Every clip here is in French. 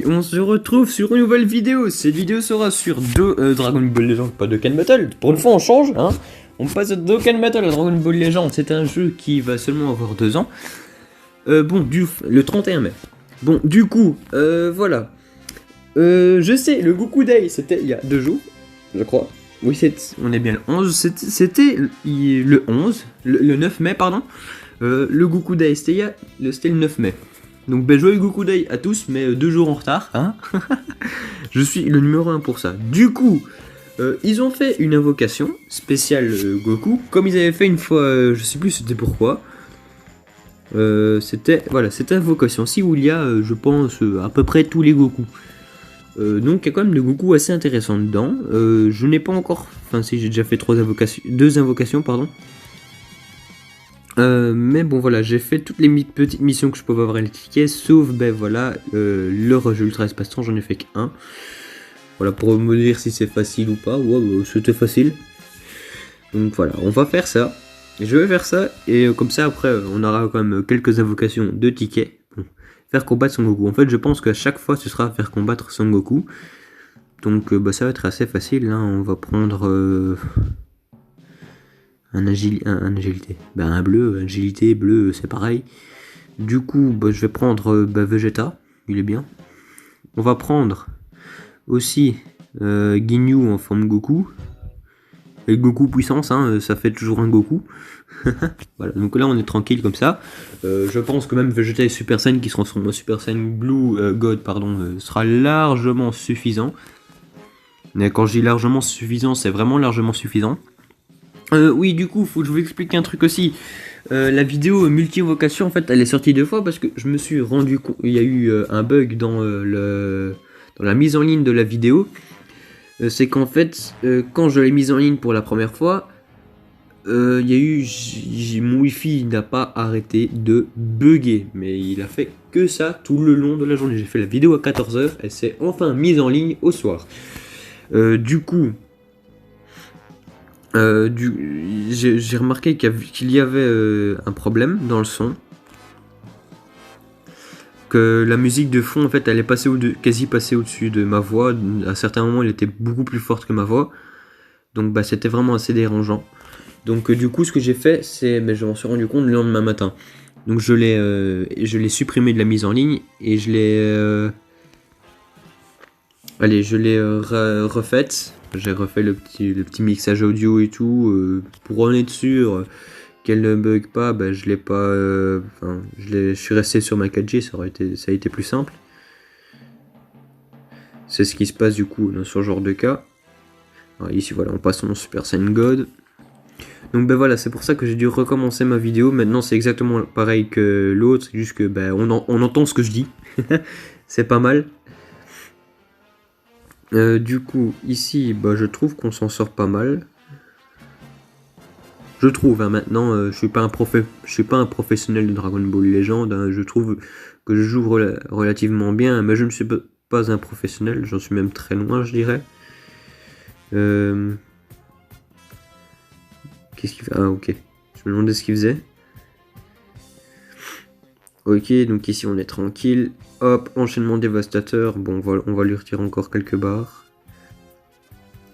on se retrouve sur une nouvelle vidéo. Cette vidéo sera sur Dragon Ball Legends, pas Dokkan Battle. Pour une fois, on change, hein. On passe de Dokkan Battle à Dragon Ball Legends. C'est un jeu qui va seulement avoir 2 ans. Le 31 mai. Bon, du coup, voilà. Je sais, le Goku Day, c'était il y a 2 jours, je crois. Oui, on est bien le 11. C'était le 11, le 9 mai, pardon. Le Goku Day, c'était le 9 mai. Donc joyeux Goku Day à tous, mais 2 jours en retard, hein. Je suis le numéro 1 pour ça. Du coup, ils ont fait une invocation spéciale Goku, comme ils avaient fait une fois, je sais plus c'était pourquoi. C'était invocation, si où il y a, je pense, à peu près tous les Goku. Donc il y a quand même des Goku assez intéressants dedans. Je n'ai pas encore, enfin si j'ai déjà fait 2 invocations, pardon. Mais bon voilà, j'ai fait toutes les petites missions que je pouvais avoir à les tickets, sauf le jeu Ultra Espace Temps, j'en ai fait qu'un. Voilà, pour me dire si c'est facile ou pas. Ouais, c'était facile. Donc voilà, on va faire ça. Je vais faire ça, et comme ça après on aura quand même quelques invocations de tickets. Bon, faire combattre Son Goku. En fait je pense qu'à chaque fois ce sera faire combattre Son Goku. Donc ça va être assez facile, hein. On va prendre... un agilité. Un bleu, agilité, bleu, c'est pareil. Du coup, je vais prendre Vegeta, il est bien. On va prendre aussi Ginyu en forme Goku. Et Goku puissance, hein, ça fait toujours un Goku. Voilà, donc là on est tranquille comme ça. Je pense que même Vegeta et Super Saiyan qui se transforment en Super Saiyan Blue God, sera largement suffisant. Mais quand je dis largement suffisant, c'est vraiment largement suffisant. Oui, du coup, faut que je vous explique un truc aussi. La vidéo multi-invocation, en fait, elle est sortie 2 fois parce que je me suis rendu compte, il y a eu un bug dans la mise en ligne de la vidéo. C'est qu'en fait, quand je l'ai mise en ligne pour la première fois, il y a eu, mon wifi n'a pas arrêté de bugger, mais il a fait que ça tout le long de la journée. J'ai fait la vidéo à 14h, elle s'est enfin mise en ligne au soir. Du coup... j'ai remarqué qu'il y avait un problème dans le son, que la musique de fond en fait elle est quasi passée au-dessus de ma voix. À certains moments elle était beaucoup plus forte que ma voix, donc c'était vraiment assez dérangeant. Donc du coup ce que j'ai fait c'est, je m'en suis rendu compte le lendemain matin, donc je l'ai supprimé de la mise en ligne et je l'ai refaite. J'ai refait le petit mixage audio et tout, pour en être sûr qu'elle ne bug pas. Je l'ai pas, je suis resté sur ma 4G, ça a été plus simple. C'est ce qui se passe du coup dans ce genre de cas. Alors ici voilà, on passe en Super Saiyan God. Donc voilà, c'est pour ça que j'ai dû recommencer ma vidéo. Maintenant c'est exactement pareil que l'autre, c'est juste que on entend ce que je dis. C'est pas mal. Du coup, ici, je trouve qu'on s'en sort pas mal. Je trouve, hein, maintenant, je suis pas un professionnel de Dragon Ball Legends, hein, je trouve que je joue relativement bien, mais je ne suis pas un professionnel, j'en suis même très loin, je dirais. Qu'est-ce qu'il fait? Ah, ok. Je me demandais ce qu'il faisait. Ok, donc ici on est tranquille. Hop, enchaînement dévastateur. Bon, on va lui retirer encore quelques barres.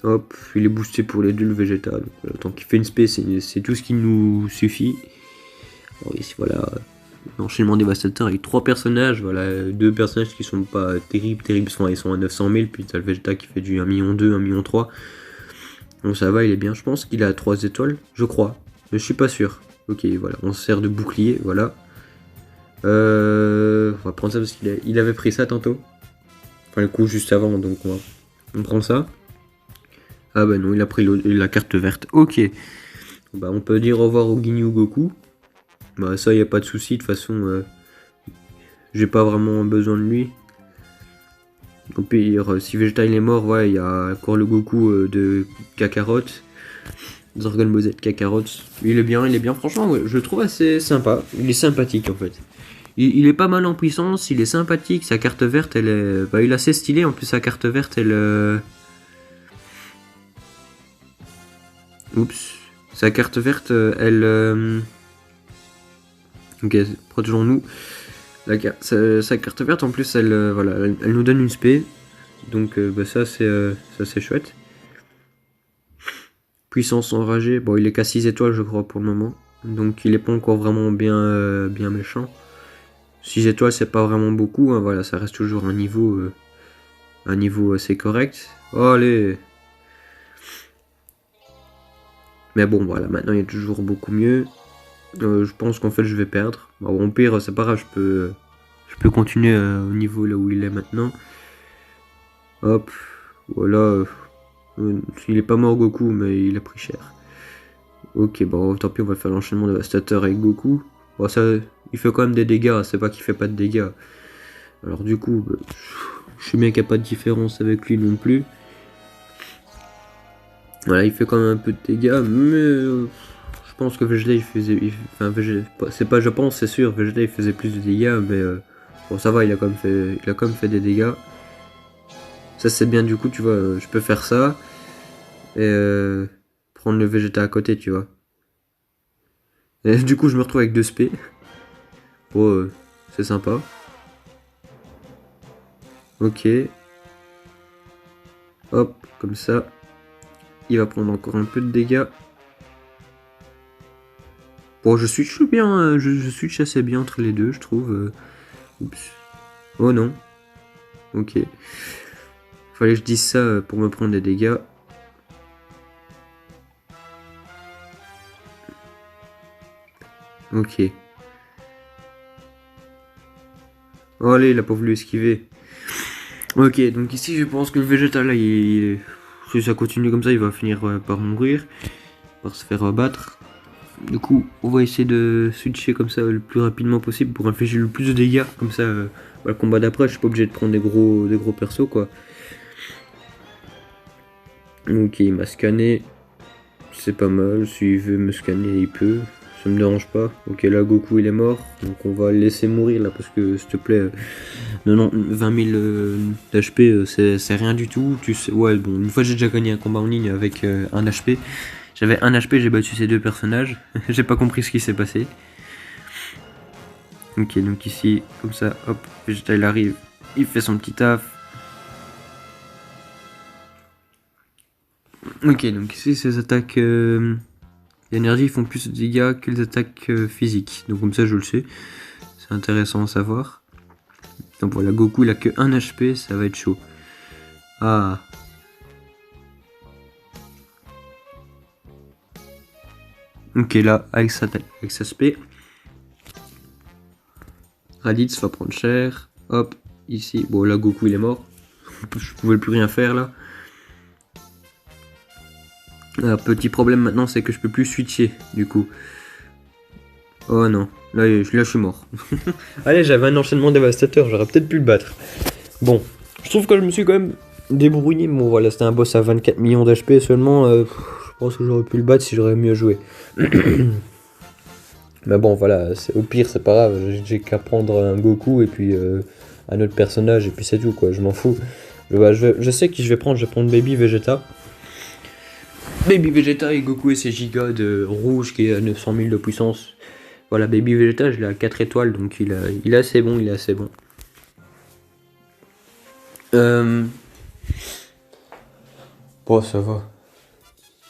Hop, il est boosté pour les 2 le Vegeta. Donc, tant qu'il fait une spé, c'est tout ce qui nous suffit. Alors ici voilà, l'enchaînement dévastateur avec 3 personnages. Voilà, 2 personnages qui sont pas terribles. Ils sont à 900 000. Puis t'as le Vegeta qui fait du 1,2 million, 1,3 million. Donc ça va, il est bien. Je pense qu'il a 3 étoiles, je crois. Mais je suis pas sûr. Ok, voilà, on se sert de bouclier, voilà. On va prendre ça parce qu'il avait pris ça tantôt. Enfin, le coup juste avant, donc on prend ça. Ah non, il a pris la carte verte. Ok. On peut dire au revoir au Ginyu Goku. Ça, y a pas de souci. De toute façon, j'ai pas vraiment besoin de lui. Au pire, si Vegeta il est mort, ouais, il y a encore le Goku de Kakarot. Dragon Ball Z Kakarot. Il est bien. Franchement, ouais, je le trouve assez sympa. Il est sympathique en fait. Il est pas mal en puissance, il est sympathique. Sa carte verte, elle est... il est assez stylé. En plus, sa carte verte, elle... Oups. Sa carte verte, elle... Ok, protégeons-nous. Sa carte verte, en plus, voilà, elle nous donne une spé. Donc bah, ça c'est chouette. Puissance enragée, bon il est qu'à 6 étoiles je crois pour le moment. Donc il est pas encore vraiment bien méchant. 6 étoiles c'est pas vraiment beaucoup, hein, voilà, ça reste toujours un niveau assez correct. Oh, allez. Mais bon voilà, maintenant il y a toujours beaucoup mieux. Je pense qu'en fait je vais perdre. Bon, au pire c'est pas grave, je peux continuer au niveau là où il est maintenant. Hop, voilà. Il est pas mort Goku, mais il a pris cher. Ok, bon, tant pis, on va faire l'enchaînement dévastateur avec Goku. Bon, ça, il fait quand même des dégâts, c'est pas qu'il fait pas de dégâts. Alors du coup, bah, je suis bien qu'il n'y a pas de différence avec lui non plus. Voilà, il fait quand même un peu de dégâts, mais je pense que Vegeta il faisait... enfin, c'est pas je pense, c'est sûr, Vegeta il faisait plus de dégâts, mais bon, ça va, il a quand même fait des dégâts. Ça c'est bien, du coup, tu vois, je peux faire ça. Et prendre le Vegeta à côté, tu vois. Et du coup, je me retrouve avec 2 spé. Bon, c'est sympa. Ok. Hop, comme ça. Il va prendre encore un peu de dégâts. Bon, je switch bien, je switch assez bien entre les deux, je trouve. Oups. Oh non. Ok. Fallait que je dise ça pour me prendre des dégâts. Ok. Oh, allez, il a pas voulu esquiver. Ok, donc ici je pense que le végétal là, si ça continue comme ça, il va finir par mourir, par se faire abattre. Du coup, on va essayer de switcher comme ça le plus rapidement possible pour infliger le plus de dégâts. Comme ça, le combat d'après, je suis pas obligé de prendre des gros persos quoi. Ok, il m'a scanné. C'est pas mal. S'il veut me scanner, il peut. Ça me dérange pas. Ok, là, Goku il est mort. Donc on va le laisser mourir là parce que s'il te plaît, 20 000 d'HP, c'est rien du tout. Tu sais, ouais, bon, une fois j'ai déjà gagné un combat en ligne avec 1 HP. J'avais 1 HP, j'ai battu ces 2 personnages. J'ai pas compris ce qui s'est passé. Ok, donc ici, comme ça, hop, Vegeta il arrive, il fait son petit taf. Ok, donc ici, ces attaques d'énergie font plus de dégâts que les attaques physiques. Donc comme ça, je le sais. C'est intéressant à savoir. Donc voilà, Goku, il a que 1 HP, ça va être chaud. Ah. Ok, là, avec sa spé. Raditz va prendre cher. Hop, ici. Bon, là, Goku, il est mort. Je pouvais plus rien faire, là. Petit problème maintenant, c'est que je peux plus switcher, du coup. Oh non, là je suis mort. Allez, j'avais un enchaînement dévastateur, j'aurais peut-être pu le battre. Bon, je trouve que je me suis quand même débrouillé. Bon voilà, c'était un boss à 24 millions d'HP seulement. Je pense que j'aurais pu le battre si j'aurais mieux joué. Mais bon voilà, au pire c'est pas grave, j'ai qu'à prendre un Goku et puis un autre personnage et puis c'est tout quoi, je m'en fous. Je sais qui je vais prendre Baby Vegeta. Baby Vegeta et Goku et ses gigas de rouge qui est à 900 000 de puissance. Voilà, Baby Vegeta, je l'ai à 4 étoiles, donc il est assez bon, il est assez bon. Bon, ça va.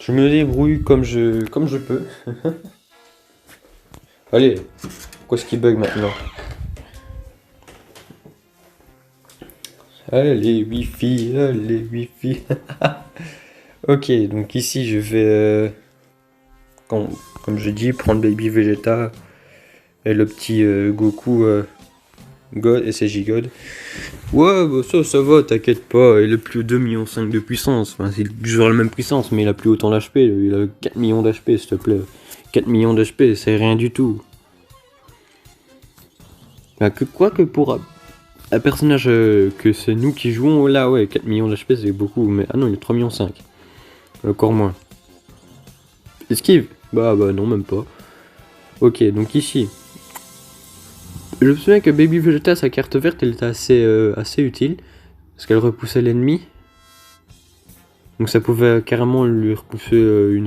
Je me débrouille comme je peux. Allez, pourquoi est-ce qu'il bug maintenant? Allez, Wi-Fi, allez, Wi-Fi. Ok, donc ici je vais, comme je dis, prendre Baby Vegeta et le petit Goku God et ses G-God. Ouais, bah ça va, t'inquiète pas, il a plus 2,5 millions de puissance. Enfin, c'est toujours la même puissance, mais il a plus autant d'HP. Il a 4 millions d'HP, s'il te plaît. 4 millions d'HP, c'est rien du tout. Bah, quoique pour un personnage que c'est nous qui jouons, là, ouais, 4 millions d'HP, c'est beaucoup. Mais ah non, il a 3,5 millions. Encore moins. Esquive? Bah non, même pas. Ok, donc ici. Je me souviens que Baby Vegeta, sa carte verte, elle était assez utile. Parce qu'elle repoussait l'ennemi. Donc ça pouvait carrément lui repousser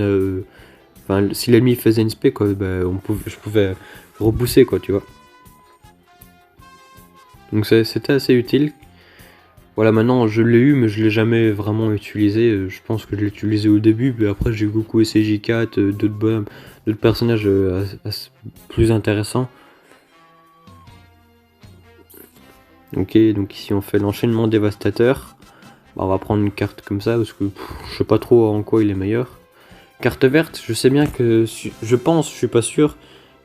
enfin, si l'ennemi faisait une spé, quoi, bah, je pouvais repousser, quoi, tu vois. Donc c'était assez utile. Voilà, maintenant je l'ai eu, mais je l'ai jamais vraiment utilisé. Je pense que je l'ai utilisé au début, mais après j'ai Goku et CJ4, d'autres personnages plus intéressants. Ok, donc ici on fait l'enchaînement dévastateur. Bah, on va prendre une carte comme ça, parce que je sais pas trop en quoi il est meilleur. Carte verte, je sais bien que, je pense, je suis pas sûr,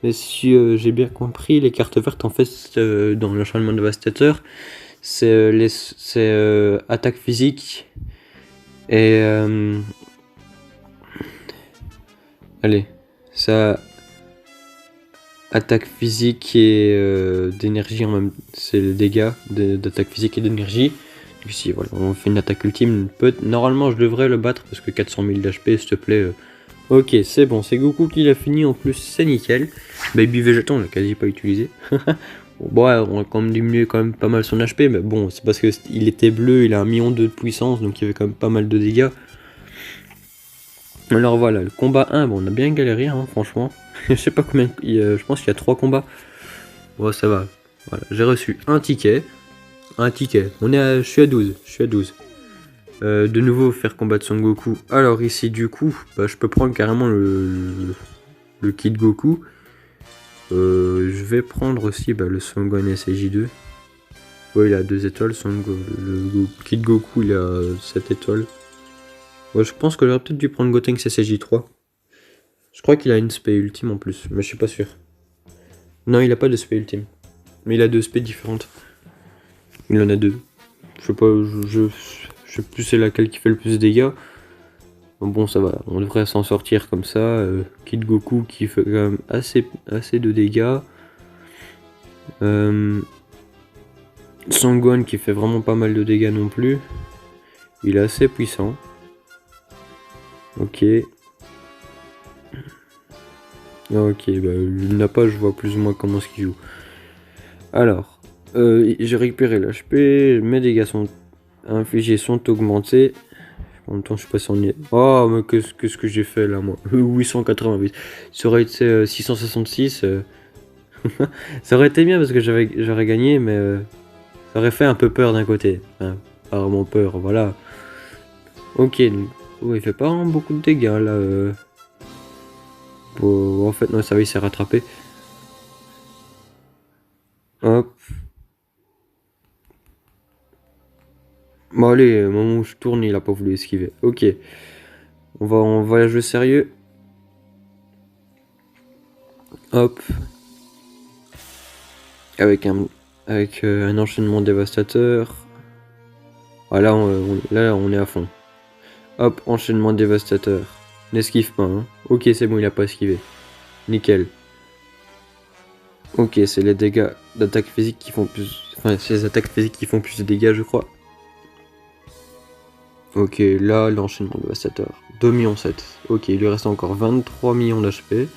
mais si j'ai bien compris, les cartes vertes en fait dans l'enchaînement dévastateur, c'est attaque physique et allez, ça attaque physique et d'énergie en même, c'est le dégât d'attaque physique et d'énergie. Ici voilà, on fait une attaque ultime. Normalement je devrais le battre parce que 400 000 d'HP, s'il te plaît. Ok, c'est bon, c'est Goku qui l'a fini en plus, c'est nickel. Baby Vegeta, on l'a quasi pas utilisé. Bon, ouais, on a quand même diminué quand même pas mal son HP, mais bon, c'est parce qu'il était bleu, il a 1,2 million de puissance, donc il y avait quand même pas mal de dégâts. Alors voilà, le combat 1, bon, on a bien galéré, hein, franchement. Je sais pas combien, je pense qu'il y a 3 combats. Bon, ça va. Voilà, j'ai reçu un ticket. Je suis à 12, de nouveau faire combattre Son Goku. Alors ici du coup, bah, je peux prendre carrément le kit Goku. Je vais prendre aussi le Son Gohan SJ2. Ouais, il a 2 étoiles. Le kit Goku il a 7 étoiles. Ouais, je pense que j'aurais peut-être dû prendre Gotenks SJ3. Je crois qu'il a une spé ultime en plus, mais je suis pas sûr. Non, il a pas de spé ultime. Mais il a 2 spé différentes. Il en a 2. Je sais pas, je sais plus c'est laquelle qui fait le plus de dégâts. Bon, ça va, on devrait s'en sortir comme ça. Kid Goku qui fait quand même assez de dégâts. Son Gohan qui fait vraiment pas mal de dégâts non plus. Il est assez puissant. Ok. Ok, bah, le Nappa, je vois plus ou moins comment ce qu'il joue. Alors, j'ai récupéré l'HP, mes dégâts sont infligés sont augmentés. En même temps, je sais pas si on y est. Oh, mais qu'est-ce que j'ai fait là, moi 888. Ça aurait été 666. Ça aurait été bien parce que j'aurais gagné, mais ça aurait fait un peu peur d'un côté. Enfin, pas vraiment peur, voilà. Ok, donc, oh, il fait pas vraiment beaucoup de dégâts là. Bon, en fait, non, ça va, il s'est rattrapé. Hop. Bon, allez, au moment où je tourne, il a pas voulu esquiver. Ok. On va la jouer sérieux. Hop. Avec un enchaînement dévastateur. Voilà, là, on est à fond. Hop, enchaînement dévastateur. N'esquive pas, hein. Ok, c'est bon, il a pas esquivé. Nickel. Ok, c'est les dégâts d'attaque physique qui font plus... Enfin, c'est les attaques physiques qui font plus de dégâts, je crois. Ok, là, l'enchaînement dévastateur. 2,7 millions. Ok, il lui reste encore 23 millions d'HP.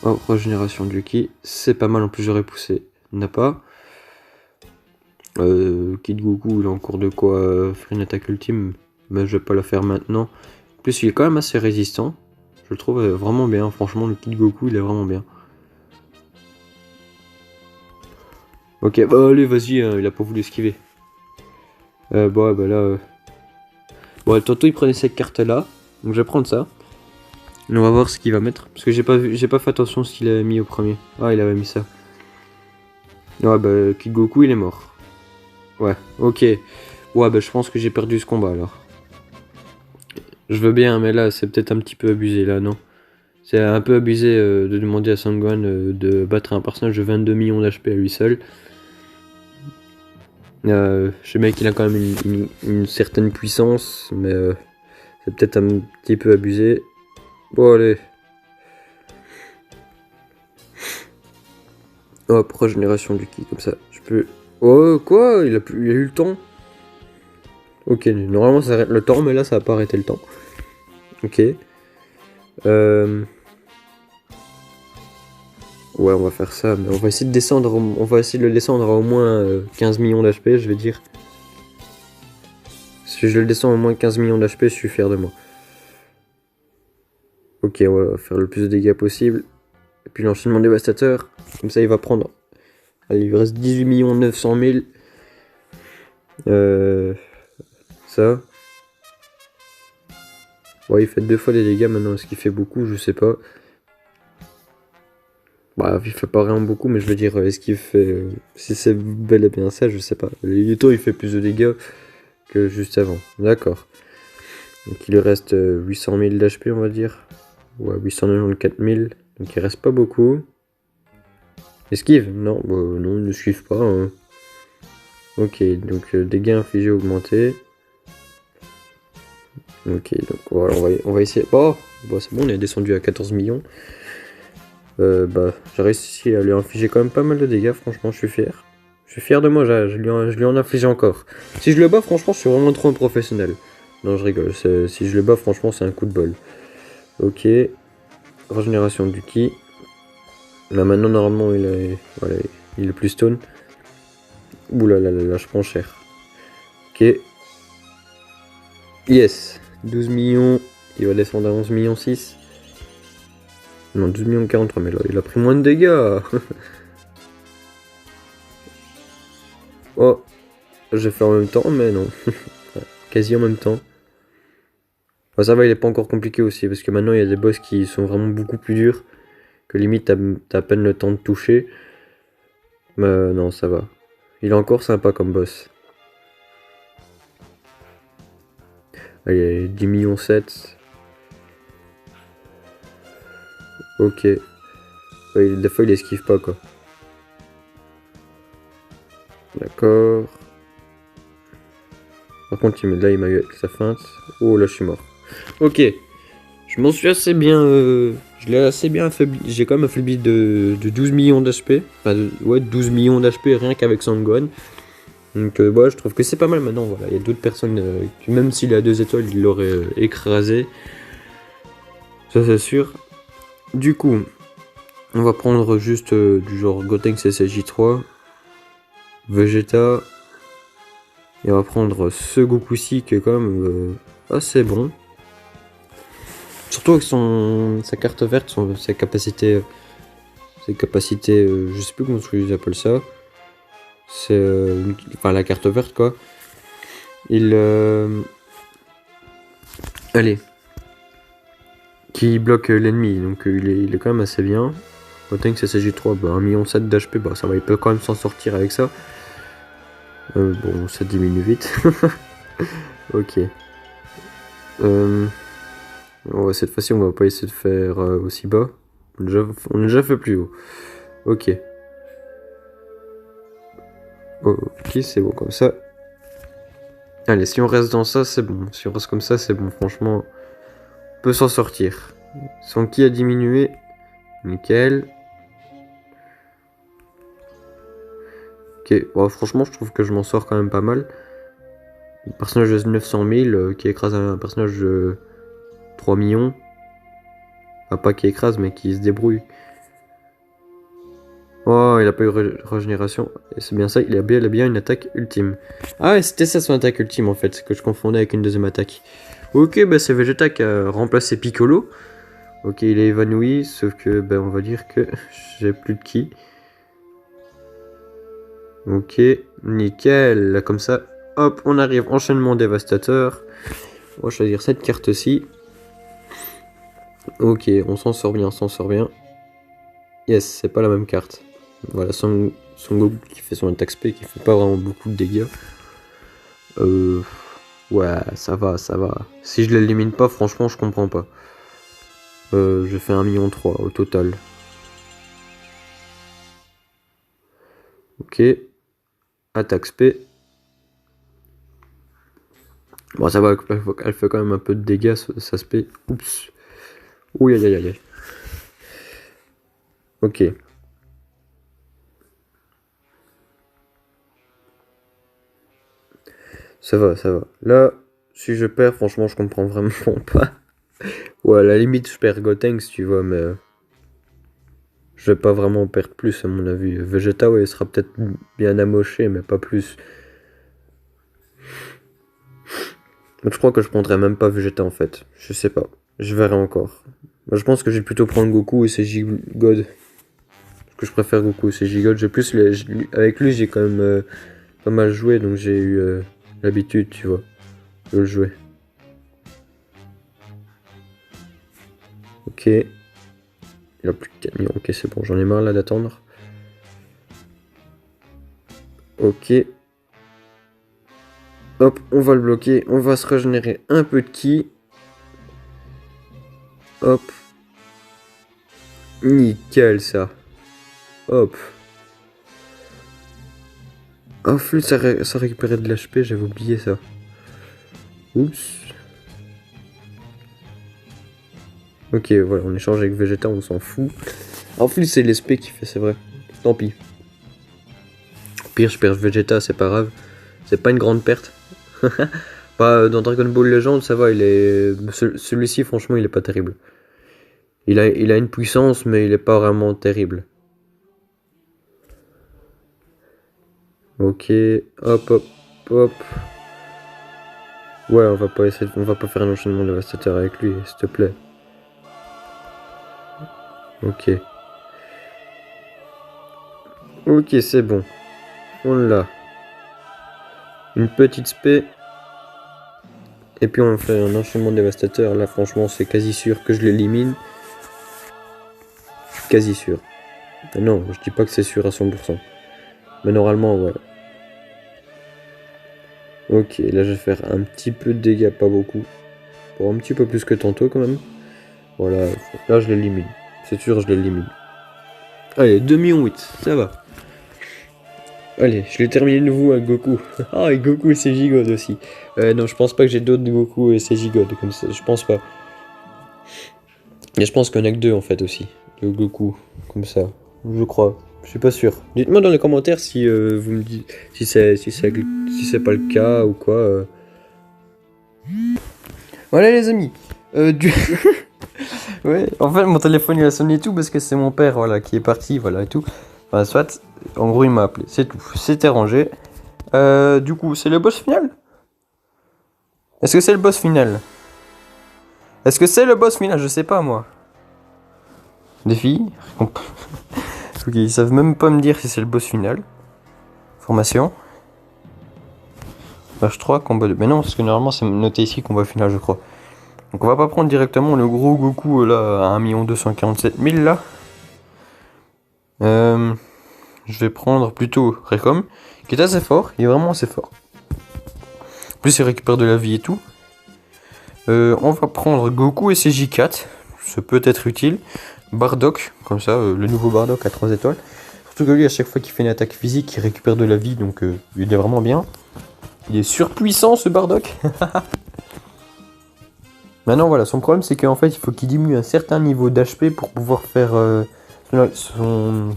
Oh, régénération du ki. C'est pas mal, en plus j'aurais poussé. N'a pas. Kid Goku, il est en cours de quoi faire une attaque ultime. Mais je vais pas la faire maintenant. En plus, il est quand même assez résistant. Je le trouve vraiment bien. Franchement, le Kid Goku, il est vraiment bien. Ok, bah allez, vas-y, hein, il a pas voulu esquiver. Bon, bah là... Bon, tantôt il prenait cette carte-là. Donc je vais prendre ça. Et on va voir ce qu'il va mettre. Parce que j'ai pas fait attention ce qu'il avait mis au premier. Ah, il avait mis ça. Ouais, bah, Kid Goku, il est mort. Ouais, ok. Ouais, bah, je pense que j'ai perdu ce combat, alors. Je veux bien, mais là, c'est peut-être un petit peu abusé, là, non? C'est un peu abusé de demander à Son Gohan de battre un personnage de 22 millions d'HP à lui seul. Je sais bien qu'il a quand même une certaine puissance, mais c'est peut-être un petit peu abusé. Bon, allez. Hop, régénération du ki, comme ça. Je peux... Oh, quoi? Il a eu le temps? Ok, normalement ça arrête le temps, mais là ça va pas arrêter le temps. Ok. Ouais, on va faire ça, mais on va essayer de descendre, on va essayer de le descendre à au moins 15 millions d'HP, je vais dire. Si je le descends à au moins 15 millions d'HP, je suis fier de moi. Ok, on va faire le plus de dégâts possible. Et puis l'enchaînement dévastateur, comme ça il va prendre Allez, il lui reste 18 900 000. Ça. Ouais, il fait 2 fois les dégâts maintenant. Est-ce qu'il fait beaucoup? Je sais pas. Bah, il fait pas vraiment beaucoup, mais je veux dire, est-ce qu'il fait. Si c'est bel et bien ça, je sais pas. Le Yuto, il fait plus de dégâts que juste avant. D'accord. Donc il lui reste 800 000 d'HP, on va dire. Ouais, 894 000. Donc il reste pas beaucoup. Esquive? Non, bah, non, il ne esquive pas. Hein. Ok, donc dégâts infligés augmentés. Ok, donc voilà, on va essayer. Oh, bah, c'est bon, on est descendu à 14 millions. Bah, j'ai réussi à lui infliger quand même pas mal de dégâts, franchement, je suis fier. Je suis fier de moi, je lui en inflige encore. Si je le bats, franchement, je suis vraiment trop un professionnel. Non, je rigole, si je le bats, franchement, c'est un coup de bol. Ok, régénération du ki. Là, maintenant, normalement, voilà, il est plus stone. Ouh là là là là, je prends cher. Ok. Yes, 12 millions, il va descendre à 11 millions 6. Non, 12 millions 43, mais là, il a pris moins de dégâts. Oh, j'ai fait en même temps, mais non. Quasi en même temps. Enfin, ça va, il est pas encore compliqué aussi, parce que maintenant, il y a des boss qui sont vraiment beaucoup plus durs, que limite, t'as à peine le temps de toucher. Mais non, ça va. Il est encore sympa comme boss. Allez, 10 millions 7. Ok. Ouais, des fois, il esquive pas, quoi. D'accord. Par contre, là, il m'a eu avec sa feinte. Oh, là, je suis mort. Ok. Je m'en suis assez bien... je l'ai assez bien affaibli. J'ai quand même affaibli de 12 millions d'HP. Enfin, ouais, 12 millions d'HP rien qu'avec Sangwan. Donc, ouais, je trouve que c'est pas mal maintenant. Voilà, il y a d'autres personnes qui, même s'il a 2 étoiles, il l'aurait écrasé. Ça, c'est sûr. Du coup, on va prendre juste du genre Gotenks SSJ3, Vegeta, et on va prendre ce Goku-ci qui est quand même assez bon. Surtout avec sa carte verte, ses capacités, je sais plus comment ils appellent ça. C'est enfin la carte verte quoi. Allez, qui bloque l'ennemi, donc il est quand même assez bien. Autant que SSJ3, bah, 1,7 million d'HP, bah, ça va, il peut quand même s'en sortir avec ça. Bon, ça diminue vite. Ok. Cette fois-ci, on va pas essayer de faire aussi bas. On a déjà fait plus haut. Ok. Ok, c'est bon comme ça. Allez, si on reste dans ça, c'est bon. Si on reste comme ça, c'est bon. Franchement, on peut s'en sortir. Son ki a diminué. Nickel. Ok, bon, franchement, je trouve que je m'en sors quand même pas mal. Le personnage de 900 000 qui écrase un personnage de 3 millions. Enfin, pas qui écrase, mais qui se débrouille. Oh, il a pas eu régénération. Et c'est bien ça, il a bien une attaque ultime. Ah ouais, c'était ça son attaque ultime en fait, que je confondais avec une deuxième attaque. Ok, bah c'est Vegeta qui a remplacé Piccolo. Ok, il est évanoui, sauf que ben on va dire que j'ai plus de ki. Ok, nickel, là comme ça, hop, on arrive, enchaînement dévastateur. On va choisir cette carte-ci. Ok, on s'en sort bien, on s'en sort bien. Yes, c'est pas la même carte. Voilà, Son Goku qui fait son attaque spé, qui fait pas vraiment beaucoup de dégâts. Ouais, ça va, ça va. Si je l'élimine pas, franchement, je comprends pas. Je fais 1,3 million au total. Ok. Attaque spé. Bon, ça va, elle fait quand même un peu de dégâts, ça spé. Oups. Ouh, aïe, aïe, aïe. Ok. Ça va, ça va. Là, si je perds, franchement, je comprends vraiment pas. Ouais, à la limite, je perds Gotenks, tu vois, mais... je vais pas vraiment perdre plus, à mon avis. Vegeta, ouais, il sera peut-être bien amoché, mais pas plus. Donc je crois que je prendrais même pas Vegeta, en fait. Je sais pas. Je verrai encore. Moi, je pense que je vais plutôt prendre Goku et c'est God. Je que je préfère Goku, c'est Gigote. Avec lui, j'ai quand même pas mal joué, donc j'ai eu l'habitude, tu vois, de le jouer. Ok. Il a plus de 4 millions. Ok, c'est bon, j'en ai marre là d'attendre. Ok. Hop, on va le bloquer. On va se régénérer un peu de ki. Hop. Nickel ça. Hop. En plus, ça récupérait de l'HP, j'avais oublié ça. Oups. Ok, voilà, on échange avec Vegeta, on s'en fout. En plus, c'est l'SP qui fait, c'est vrai. Tant pis. Au pire, je perds Vegeta, c'est pas grave. C'est pas une grande perte. Pas dans Dragon Ball Legend, ça va, il est. Celui-ci, franchement, il est pas terrible. Il a une puissance, mais il est pas vraiment terrible. Ok, hop, hop, hop. Ouais, on va pas faire un enchaînement dévastateur avec lui, s'il te plaît. Ok. Ok, c'est bon. On l'a. Une petite spé. Et puis on va faire un enchaînement dévastateur. Là, franchement, c'est quasi sûr que je l'élimine. Quasi sûr. Non, je dis pas que c'est sûr à 100%. Mais normalement, ouais. Ok, là je vais faire un petit peu de dégâts, pas beaucoup. Bon, un petit peu plus que tantôt quand même. Voilà, là je l'élimine. C'est sûr, je l'élimine. Allez, 2,8 millions, ça va. Allez, je l'ai terminé de nouveau avec Goku. Ah, et Goku et ses gigodes aussi. Non, je pense pas que j'ai d'autres de Goku et ses gigodes comme ça. Je pense pas. Et je pense qu'on a que 2 en fait aussi. De Goku, comme ça. Je crois. Je suis pas sûr. Dites-moi dans les commentaires si vous me dites si c'est pas le cas ou quoi. Voilà les amis. Ouais, en fait mon téléphone il a sonné et tout parce que c'est mon père voilà qui est parti voilà et tout. Enfin soit, en gros il m'a appelé, c'est tout. C'était rangé. Du coup c'est le boss final. Est-ce que c'est le boss final? Est-ce que c'est le boss final? Je sais pas moi. Défi. Ok, ils savent même pas me dire si c'est le boss final. Formation. Match 3, combat 2. Mais non, parce que normalement c'est noté ici combat final, je crois. Donc on va pas prendre directement le gros Goku là à 1 247 000 là. Je vais prendre plutôt Recom, qui est assez fort, il est vraiment assez fort. En plus il récupère de la vie et tout. On va prendre Goku et ses J4, ça peut être utile. Bardock, comme ça, le nouveau Bardock à 3 étoiles. Surtout que lui à chaque fois qu'il fait une attaque physique, il récupère de la vie, donc il est vraiment bien. Il est surpuissant ce Bardock. Maintenant voilà, son problème c'est qu'en fait il faut qu'il diminue un certain niveau d'HP pour pouvoir faire son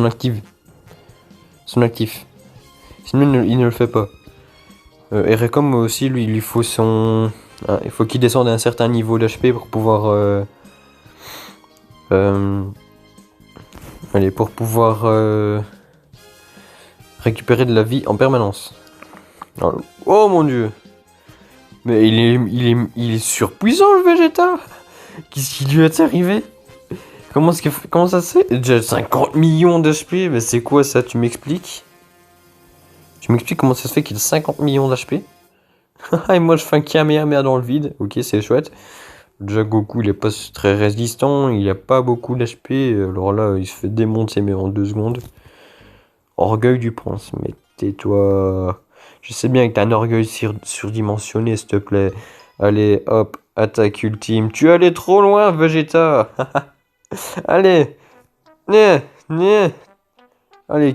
actif. Sinon il ne le fait pas. Et Recom aussi lui il lui faut il faut qu'il descende à un certain niveau d'HP pour pouvoir récupérer de la vie en permanence. Alors, oh mon dieu! Mais il est surpuissant le Vegeta! Qu'est-ce qui lui est arrivé? Comment ça se fait? Déjà 50 millions d'HP, mais c'est quoi ça? Tu m'expliques? Tu m'expliques comment ça se fait qu'il a 50 millions d'HP? Et moi je fais un Kamehameha dans le vide. Ok, c'est chouette. Déjà Goku il est pas très résistant, il a pas beaucoup d'HP. Alors là il se fait démonter mais en 2 secondes. Orgueil du prince, mais tais-toi. Je sais bien que t'as un orgueil surdimensionné, s'il te plaît. Allez, hop, attaque ultime. Tu es allé trop loin, Vegeta. Allez. Allez,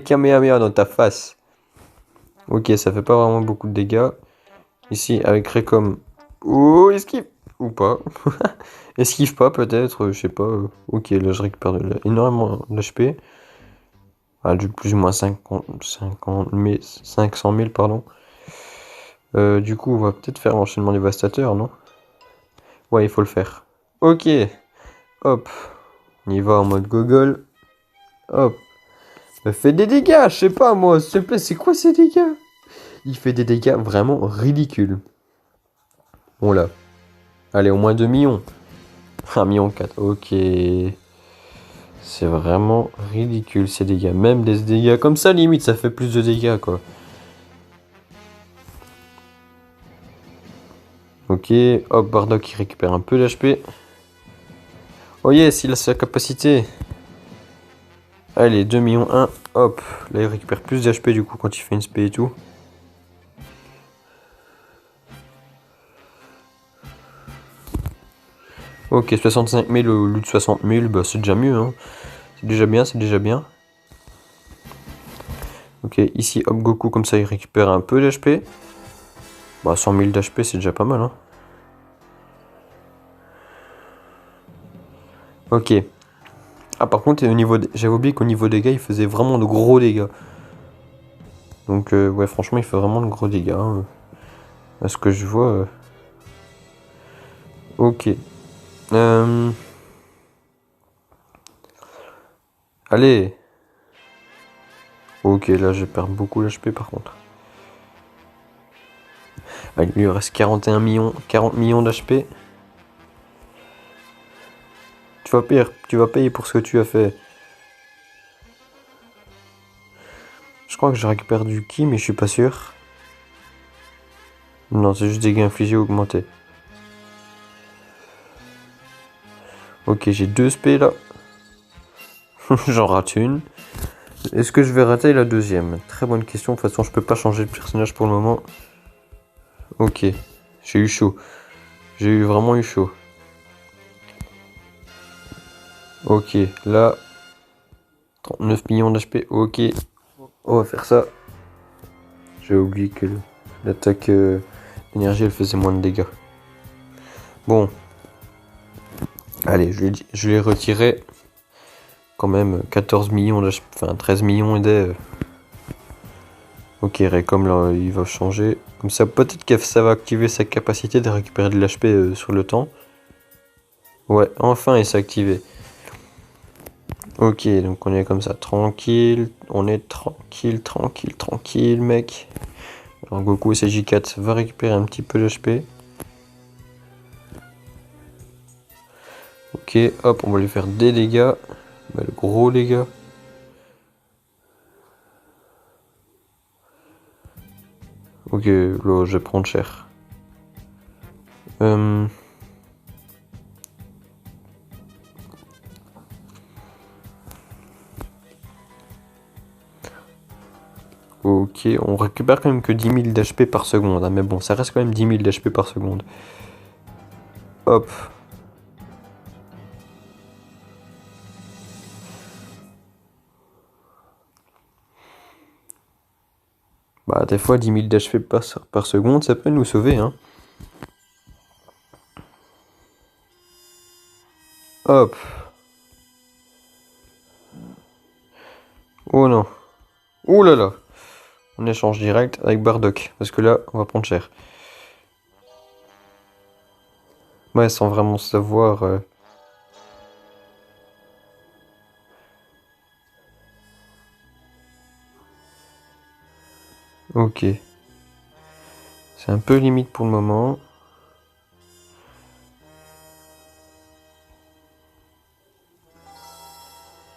Kamehameha dans ta face. Ok, ça fait pas vraiment beaucoup de dégâts. Ici, avec Recom. Oh, esquive. Ou pas. Esquive pas, peut-être, je sais pas. Ok, là, je récupère énormément d'HP. Du plus ou moins 500 000, pardon. Du coup, on va peut-être faire l'enchaînement dévastateur, non? Ouais, il faut le faire. Ok. Hop. On y va en mode gogol. Hop. Ça fait des dégâts, je sais pas moi, s'il te plaît, c'est quoi ces dégâts? Il fait des dégâts vraiment ridicules. Bon là. Allez, au moins 2 millions. 1,4 million, ok. C'est vraiment ridicule ces dégâts. Même des dégâts comme ça, limite, ça fait plus de dégâts, quoi. Ok, hop, Bardock qui récupère un peu d'HP. Oh yes, il a sa capacité. Allez, 2 millions 1, hop. Là, il récupère plus d'HP du coup quand il fait une spé et tout. Ok, 65 000 au lieu de 60 000, bah c'est déjà mieux, hein. C'est déjà bien, c'est déjà bien. Ok, ici, hop, Goku, comme ça, il récupère un peu d'HP. Bah, 100 000 d'HP, c'est déjà pas mal, hein. Ok. Ah, par contre, j'avais oublié qu'au niveau des dégâts, il faisait vraiment de gros dégâts. Donc, ouais, franchement, il fait vraiment de gros dégâts, hein. À ce que je vois. Ok. Allez. Ok, là, je perds beaucoup d'HP, par contre. Ah, il lui reste 41 millions, 40 millions d'HP. Tu vas payer pour ce que tu as fait. Je crois que je récupère du ki, mais je suis pas sûr. Non, c'est juste dégâts infligés augmentés. Ok, j'ai 2 SP là. J'en rate une. Est-ce que je vais rater la deuxième? Très bonne question. De toute façon, je peux pas changer de personnage pour le moment. Ok, j'ai eu chaud. J'ai vraiment eu chaud. Ok, là, 39 millions d'HP. Ok, on va faire ça. J'ai oublié que l'attaque d'énergie, elle faisait moins de dégâts. Bon. Allez, je l'ai retiré. Quand même, 14 millions d'HP. Enfin, 13 millions et des... Ok, Raycom, là, il va changer. Comme ça, peut-être que ça va activer sa capacité de récupérer de l'HP sur le temps. Ouais, enfin, il s'est activé. Ok, donc on est comme ça, tranquille. On est tranquille, tranquille, tranquille, mec. Alors Goku CJ4 va récupérer un petit peu d'HP. Ok, hop, on va lui faire des dégâts. Bah, le gros dégâts. Ok, là, je vais prendre cher. Ok, on récupère quand même que 10 000 d'HP par seconde, hein, mais bon, ça reste quand même 10 000 d'HP par seconde. Hop. Bah, des fois, 10 000 d'HP par seconde, ça peut nous sauver, hein. Hop. Oh non. Ouh là là. On échange direct avec Bardock, parce que là, on va prendre cher. Ouais, sans vraiment savoir... Ok. C'est un peu limite pour le moment.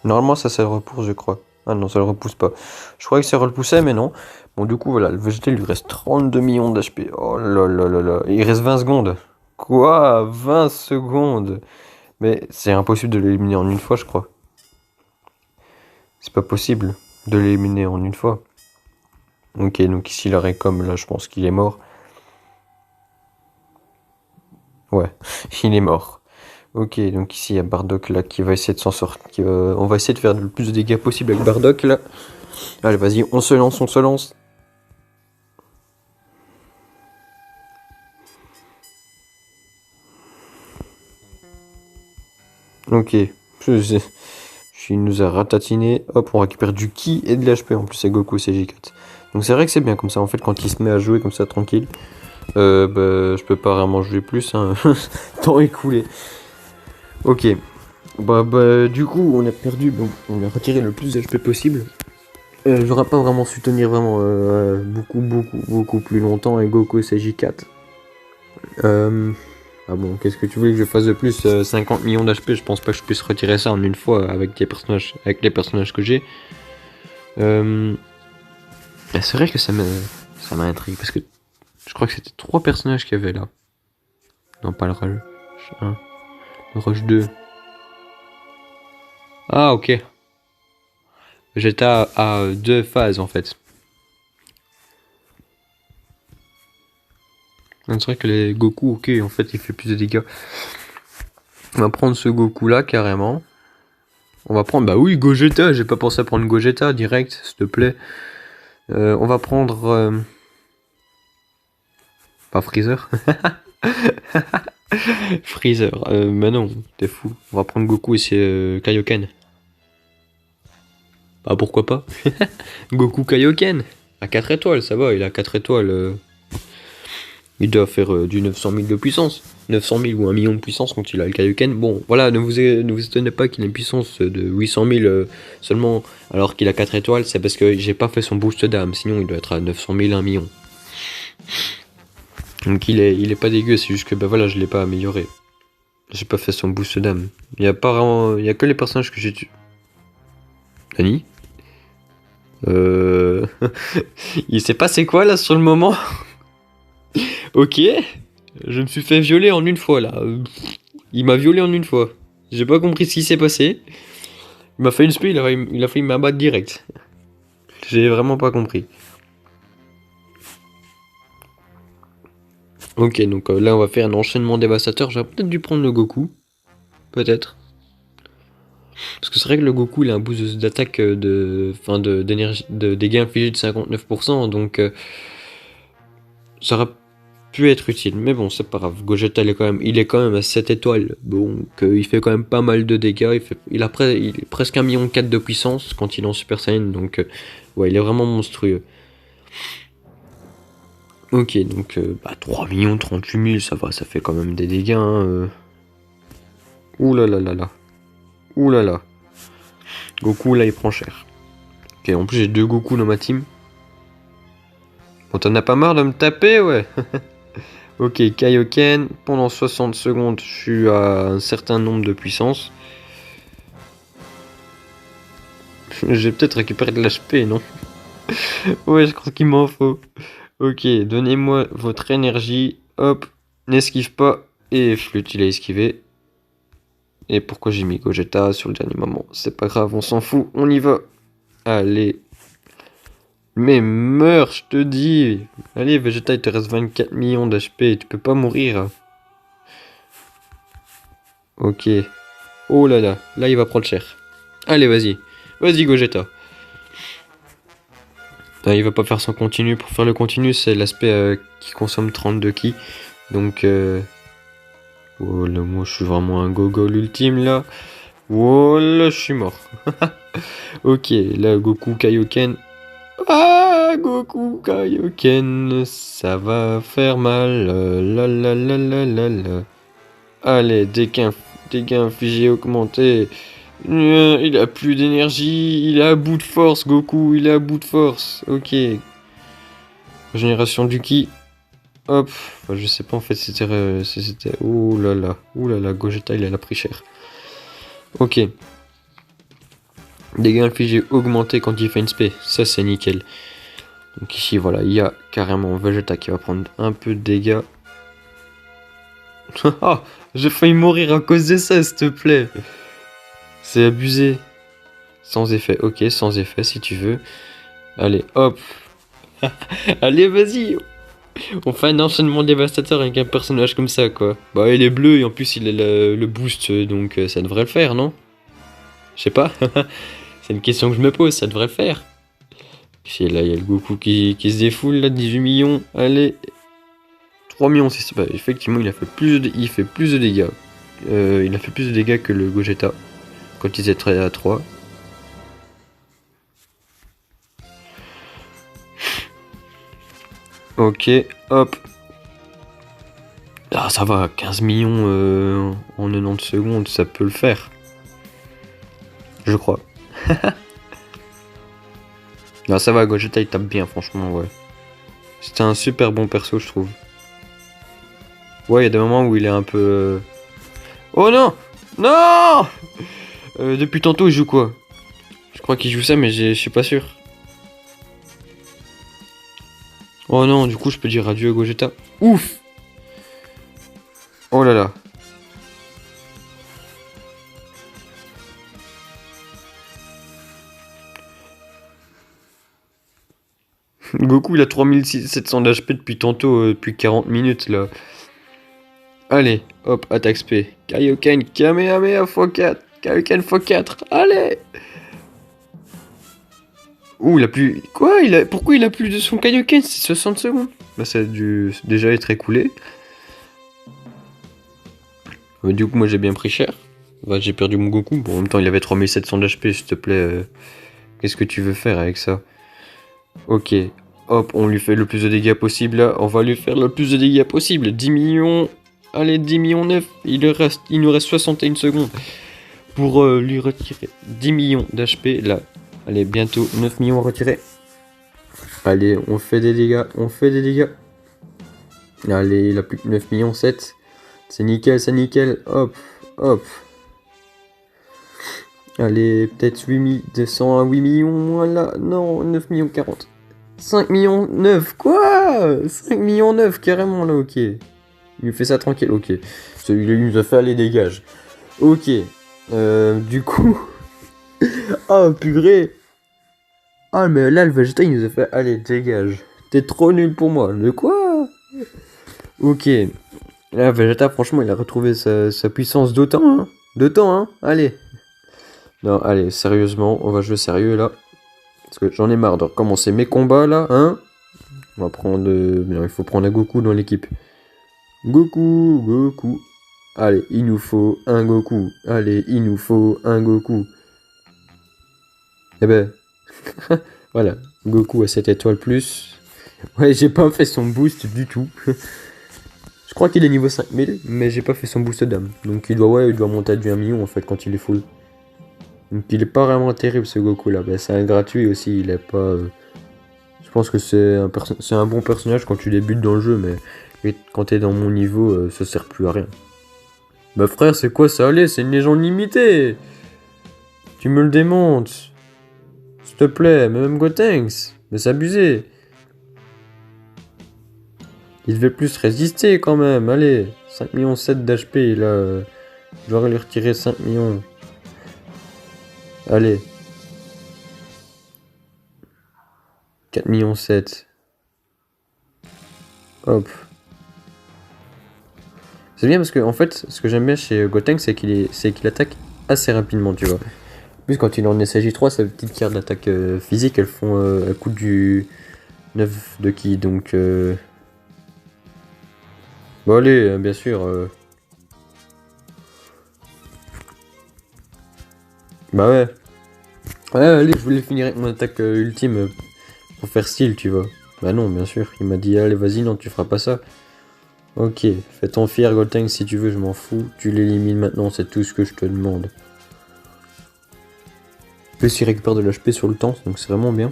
Normalement, ça le repousse, je crois. Ah non, ça le repousse pas. Je croyais que ça repoussait, mais non. Bon, du coup, voilà, le végétal, il lui reste 32 millions d'HP. Oh là là là là. Il reste 20 secondes. Quoi? 20 secondes? Mais c'est impossible de l'éliminer en une fois, je crois. C'est pas possible de l'éliminer en une fois. Ok, donc ici, l'arrêt comme là, je pense qu'il est mort. Ouais, il est mort. Ok, donc ici, il y a Bardock là qui va essayer de s'en sortir. On va essayer de faire le plus de dégâts possible avec Bardock là. Allez, vas-y, on se lance, on se lance. Ok, il nous a ratatiné. Hop, on récupère du ki et de l'HP en plus, c'est Goku CJ4. Donc c'est vrai que c'est bien comme ça, en fait, quand il se met à jouer comme ça tranquille. Bah, je peux pas vraiment jouer plus, hein. Temps écoulé. Ok. Bah, du coup, on a perdu, bon, on a retiré le plus d'HP possible. J'aurais pas vraiment su tenir vraiment beaucoup plus longtemps avec Goku CJ4. Ah bon, qu'est-ce que tu veux que je fasse de plus? 50 millions d'HP, je pense pas que je puisse retirer ça en une fois avec les personnages que j'ai. C'est vrai que ça m'a intrigué parce que je crois que c'était 3 personnages qu'il y avait là. Non, pas le Rush 1, le Rush 2. Ah, ok. J'étais à 2 phases en fait. C'est vrai que les Goku, ok, en fait, il fait plus de dégâts. On va prendre ce Goku là carrément. On va prendre, bah oui, Gogeta. J'ai pas pensé à prendre Gogeta direct, s'il te plaît. On va prendre. Pas Freezer. Freezer. Mais non, t'es fou. On va prendre Goku et c'est Kaioken. Bah pourquoi pas. Goku Kaioken. À 4 étoiles, ça va, il a 4 étoiles. Il doit faire du 900 000 de puissance. 900 000 ou 1 million de puissance quand il a le Kaioken. Bon, voilà, ne vous étonnez pas qu'il ait une puissance de 800 000 seulement alors qu'il a 4 étoiles. C'est parce que j'ai pas fait son boost d'âme. Sinon, il doit être à 900 000, 1 million. Donc il est pas dégueu, c'est juste que bah voilà, je l'ai pas amélioré. J'ai pas fait son boost d'âme. Il y a que les personnages que j'ai tués. Dani Il s'est passé quoi là sur le moment? Ok, je me suis fait violer en une fois là. Il m'a violé en une fois. J'ai pas compris ce qui s'est passé. Il m'a fait une spé, il a failli m'abattre direct. J'ai vraiment pas compris. Ok, donc là on va faire un enchaînement dévastateur. J'aurais peut-être dû prendre le Goku. Peut-être. Parce que c'est vrai que le Goku il a un boost d'attaque d'énergie, de dégâts infligés de 59%. Donc ça aurait pu être utile. Mais bon, c'est pas grave. Gogeta il est quand même à 7 étoiles. Donc il fait quand même pas mal de dégâts. Il est presque 1,4 million de puissance quand il est en Super Saiyan. Donc ouais, il est vraiment monstrueux. Ok, donc 3 millions 38 000, ça va, ça fait quand même des dégâts. Hein. Ouh là là là là. Ouh là là. Goku là il prend cher. Ok, en plus j'ai 2 Goku dans ma team. Bon, t'en as pas marre de me taper, ouais. Ok, Kaioken, pendant 60 secondes, je suis à un certain nombre de puissance. J'ai peut-être récupéré de l'HP, non? Ouais, je crois qu'il m'en faut. Ok, donnez-moi votre énergie. Hop, n'esquive pas. Et flûte, il a esquivé. Et pourquoi j'ai mis Gogeta sur le dernier moment? C'est pas grave, on s'en fout, on y va. Allez. Mais meurs, je te dis. Allez, Vegeta, il te reste 24 millions d'HP, tu peux pas mourir. Ok. Oh là là, là il va prendre cher. Allez, vas-y. Vas-y, Gogeta. Ah, il va pas faire son continu. Pour faire le continu, c'est l'aspect qui consomme 32 ki. Donc, oh là, moi je suis vraiment un gogol ultime là. Oh là, je suis mort. Ok, là, Goku Kaioken. Ah, Goku Kaioken, ça va faire mal. La la la la la la. Allez, dégâts infligés augmentés. Il a plus d'énergie, il est à bout de force, Goku, il est à bout de force. Ok. Régénération du ki. Hop. Enfin, je sais pas en fait si c'était. Ouh là là, Gogeta il a pris cher. Ok. Dégâts infligés augmentés quand il fait une spé. Ça c'est nickel. Donc ici voilà, il y a carrément Vegeta qui va prendre un peu de dégâts. Ah, j'ai failli mourir à cause de ça, s'il te plaît. C'est abusé. Sans effet, ok, sans effet si tu veux. Allez, hop. Allez, vas-y. On fait un enchaînement dévastateur avec un personnage comme ça, quoi. Bah, il est bleu et en plus il a le boost, donc ça devrait le faire, non? Je sais pas. C'est une question que je me pose, ça devrait le faire. Et là, il y a le Goku qui se défoule, là, 18 millions. Allez. 3 millions, c'est bah, effectivement, il fait plus de dégâts. Il a fait plus de dégâts que le Gogeta quand ils étaient à 3. Ok, hop. Ah, ça va, 15 millions en 90 secondes, ça peut le faire. Je crois. Non, ça va, Gogeta il tape bien, franchement, ouais. C'était un super bon perso, je trouve. Ouais, il y a des moments où il est un peu... Oh non! Non! Depuis tantôt, il joue quoi? Je crois qu'il joue ça, mais je suis pas sûr. Oh non, du coup, je peux dire adieu à Gogeta. Ouf! Oh là là. Goku, il a 3700 d'HP depuis tantôt, depuis 40 minutes, là. Allez, hop, attaque SP. Kaioken, Kamehameha x4. Kaioken x4, allez! Ouh, il a plus... Quoi? Pourquoi il a plus de son Kaioken? C'est 60 secondes. Bah, ça a dû déjà être écoulé. Du coup, moi, j'ai bien pris cher. Bah, j'ai perdu mon Goku. Bon, en même temps, il avait 3700 d'HP, s'il te plaît. Qu'est-ce que tu veux faire avec ça? Ok. Hop, on lui fait le plus de dégâts possible, là. On va lui faire le plus de dégâts possible. 10 millions... Allez, 10 millions 9. Il nous reste 61 secondes. Pour lui retirer 10 millions d'HP, là. Allez, bientôt 9 millions à retirer. Allez, on fait des dégâts, Allez, il a plus que 9 millions 7. C'est nickel, hop, hop. Allez, peut-être 200 à 8 millions, voilà. Non, 9 millions 40. 5 millions 9, quoi? 5 millions 9, carrément, là, ok. Il nous fait ça tranquille, ok. Celui-là, il nous a fait aller dégage. Ok. Du coup... Oh, purée. Ah, mais là, le Vegeta, il nous a fait... Allez, dégage. T'es trop nul pour moi. De quoi? Ok. Là, Vegeta, franchement, il a retrouvé sa puissance d'autant, hein. D'autant, hein. Allez. Non, allez, sérieusement, on va jouer sérieux, là. Parce que j'en ai marre de recommencer mes combats, là, hein. On va prendre... Non, il faut prendre un Goku dans l'équipe. Goku. Allez, il nous faut un Goku. Allez, il nous faut un Goku. Eh ben... Voilà, Goku à 7 étoiles plus. Ouais, j'ai pas fait son boost du tout. Je crois qu'il est niveau 5000, mais j'ai pas fait son boost d'âme. Donc il doit monter à du 1 million en fait quand il est full. Donc il est pas vraiment terrible ce Goku là. Ben, c'est un gratuit aussi, il est pas... Je pense que c'est un bon personnage quand tu débutes dans le jeu, mais quand t'es dans mon niveau, ça sert plus à rien. Bah frère, c'est quoi ça? Allez, c'est une légende limitée. Tu me le démontes. S'il te plaît, même Gotenks. Mais c'est abusé. Il devait plus résister quand même. Allez, 5 millions 7 d'HP là. Je dois lui retirer 5 millions. Allez. 4 millions 7. Hop. C'est bien parce que en fait, ce que j'aime bien chez Gotenks, c'est qu'il attaque assez rapidement, tu vois. En plus, quand il est en SJ3, sa petite carte d'attaque physique, elles coûtent du 9 de ki, donc... Bon allez, bien sûr. Bah ouais. Ouais, allez, je voulais finir avec mon attaque ultime pour faire style, tu vois. Bah non, bien sûr. Il m'a dit, allez, vas-y, non, tu feras pas ça. Ok, fais ton fier, Gotenks, si tu veux, je m'en fous. Tu l'élimines maintenant, c'est tout ce que je te demande. En plus, il récupère de l'HP sur le temps, donc c'est vraiment bien.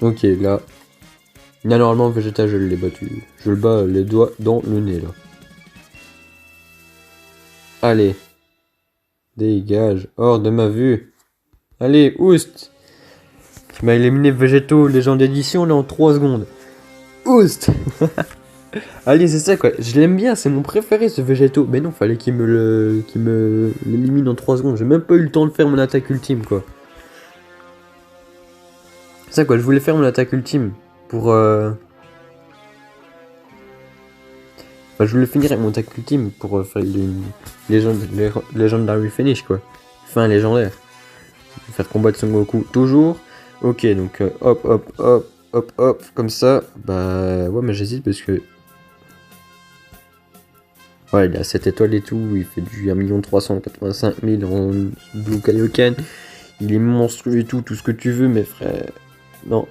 Ok, là... Là, normalement, Vegeta, je l'ai battu. Je le bats les doigts dans le nez, là. Allez. Dégage. Hors de ma vue. Allez, oust. Tu m'as éliminé Végétaux, légende d'édition, là, en 3 secondes. Oust. Allez, c'est ça, quoi. Je l'aime bien, c'est mon préféré, ce Végétaux. Mais non, fallait qu'il me l'élimine en 3 secondes. J'ai même pas eu le temps de faire mon attaque ultime, quoi. C'est ça, quoi. Je voulais faire mon attaque ultime. Pour Enfin, je voulais finir avec mon attaque ultime pour faire une Legendary Finish, quoi. Fin légendaire. Faire combattre Son Goku toujours. Ok, donc hop, comme ça. Bah ouais, mais j'hésite parce que... Ouais, il a 7 étoiles et tout, il fait du 1 385 000 en Blue Kaioken. Il est monstrueux et tout ce que tu veux, mais frère... Non.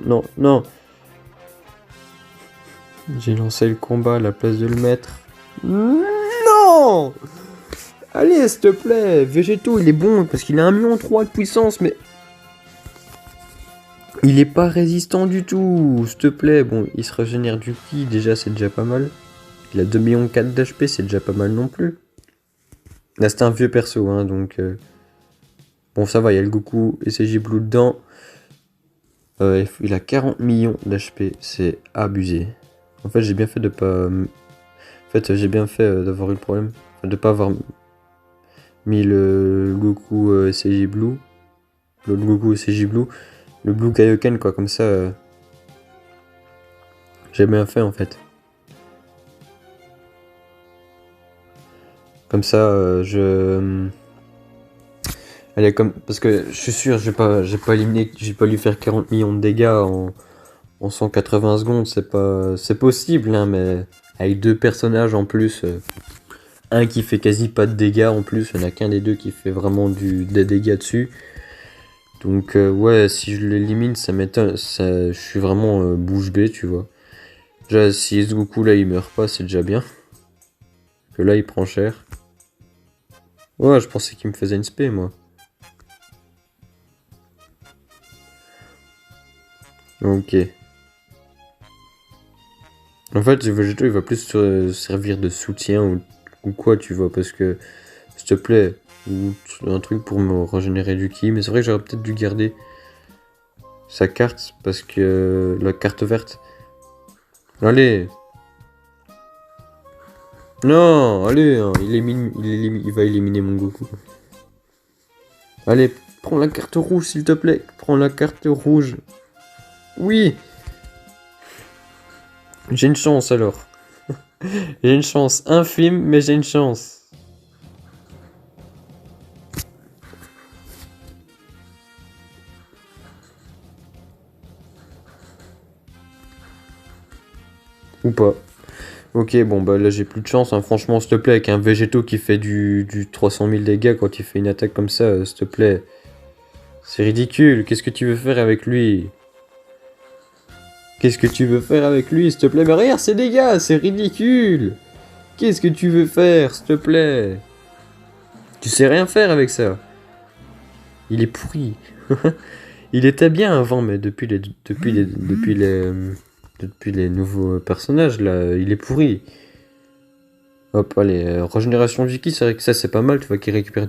J'ai lancé le combat à la place de le mettre. Non! Allez, s'il te plaît, Végétaux, il est bon parce qu'il a 1,3 million de puissance, mais... Il est pas résistant du tout, s'il te plaît. Bon, il se régénère du ki, déjà, c'est déjà pas mal. Il a 2,4 millions d'HP, c'est déjà pas mal non plus. Là, c'était un vieux perso, hein, donc... Bon, ça va, il y a le Goku et SJ Blue dedans. Il a 40 millions d'HP, c'est abusé. En fait, j'ai bien fait de pas... En fait, j'ai bien fait d'avoir eu le problème. Enfin, de pas avoir mis le Goku SJ Blue. Le Goku SJ Blue. Le Blue Kaioken, quoi, comme ça... J'ai bien fait, en fait. Comme ça, Allez, comme... Parce que je suis sûr, j'ai pas lui faire 40 millions de dégâts en 180 secondes, c'est possible, hein, mais avec deux personnages en plus, un qui fait quasi pas de dégâts en plus, il n'y en a qu'un des deux qui fait vraiment des dégâts dessus. Donc ouais, si je l'élimine, ça m'étonne, je suis vraiment bouche bée, tu vois. Déjà, si ce Goku là il meurt pas, c'est déjà bien. Que là il prend cher. Ouais, je pensais qu'il me faisait une spé, moi. Ok. En fait, le végétal il va plus servir de soutien ou quoi, tu vois, parce que, s'il te plaît, ou un truc pour me régénérer du ki. Mais c'est vrai que j'aurais peut-être dû garder sa carte, parce que la carte verte. Allez. Non, allez, hein, il va éliminer mon Goku. Allez, prends la carte rouge, s'il te plaît. Prends la carte rouge. Oui. J'ai une chance, alors. J'ai une chance infime, mais j'ai une chance. Ou pas. Ok, bon, bah là j'ai plus de chance, hein. Franchement, s'il te plaît, avec un végétaux qui fait du 300 000 dégâts quand il fait une attaque comme ça, s'il te plaît. C'est ridicule, qu'est-ce que tu veux faire avec lui? Qu'est-ce que tu veux faire avec lui, s'il te plaît? Mais regarde ces dégâts, c'est ridicule! Qu'est-ce que tu veux faire, s'il te plaît? Tu sais rien faire avec ça. Il est pourri. Il était bien avant, mais depuis les nouveaux personnages, là, il est pourri. Hop, allez, régénération du ki, c'est vrai que ça, c'est pas mal, tu vois, qu'il récupère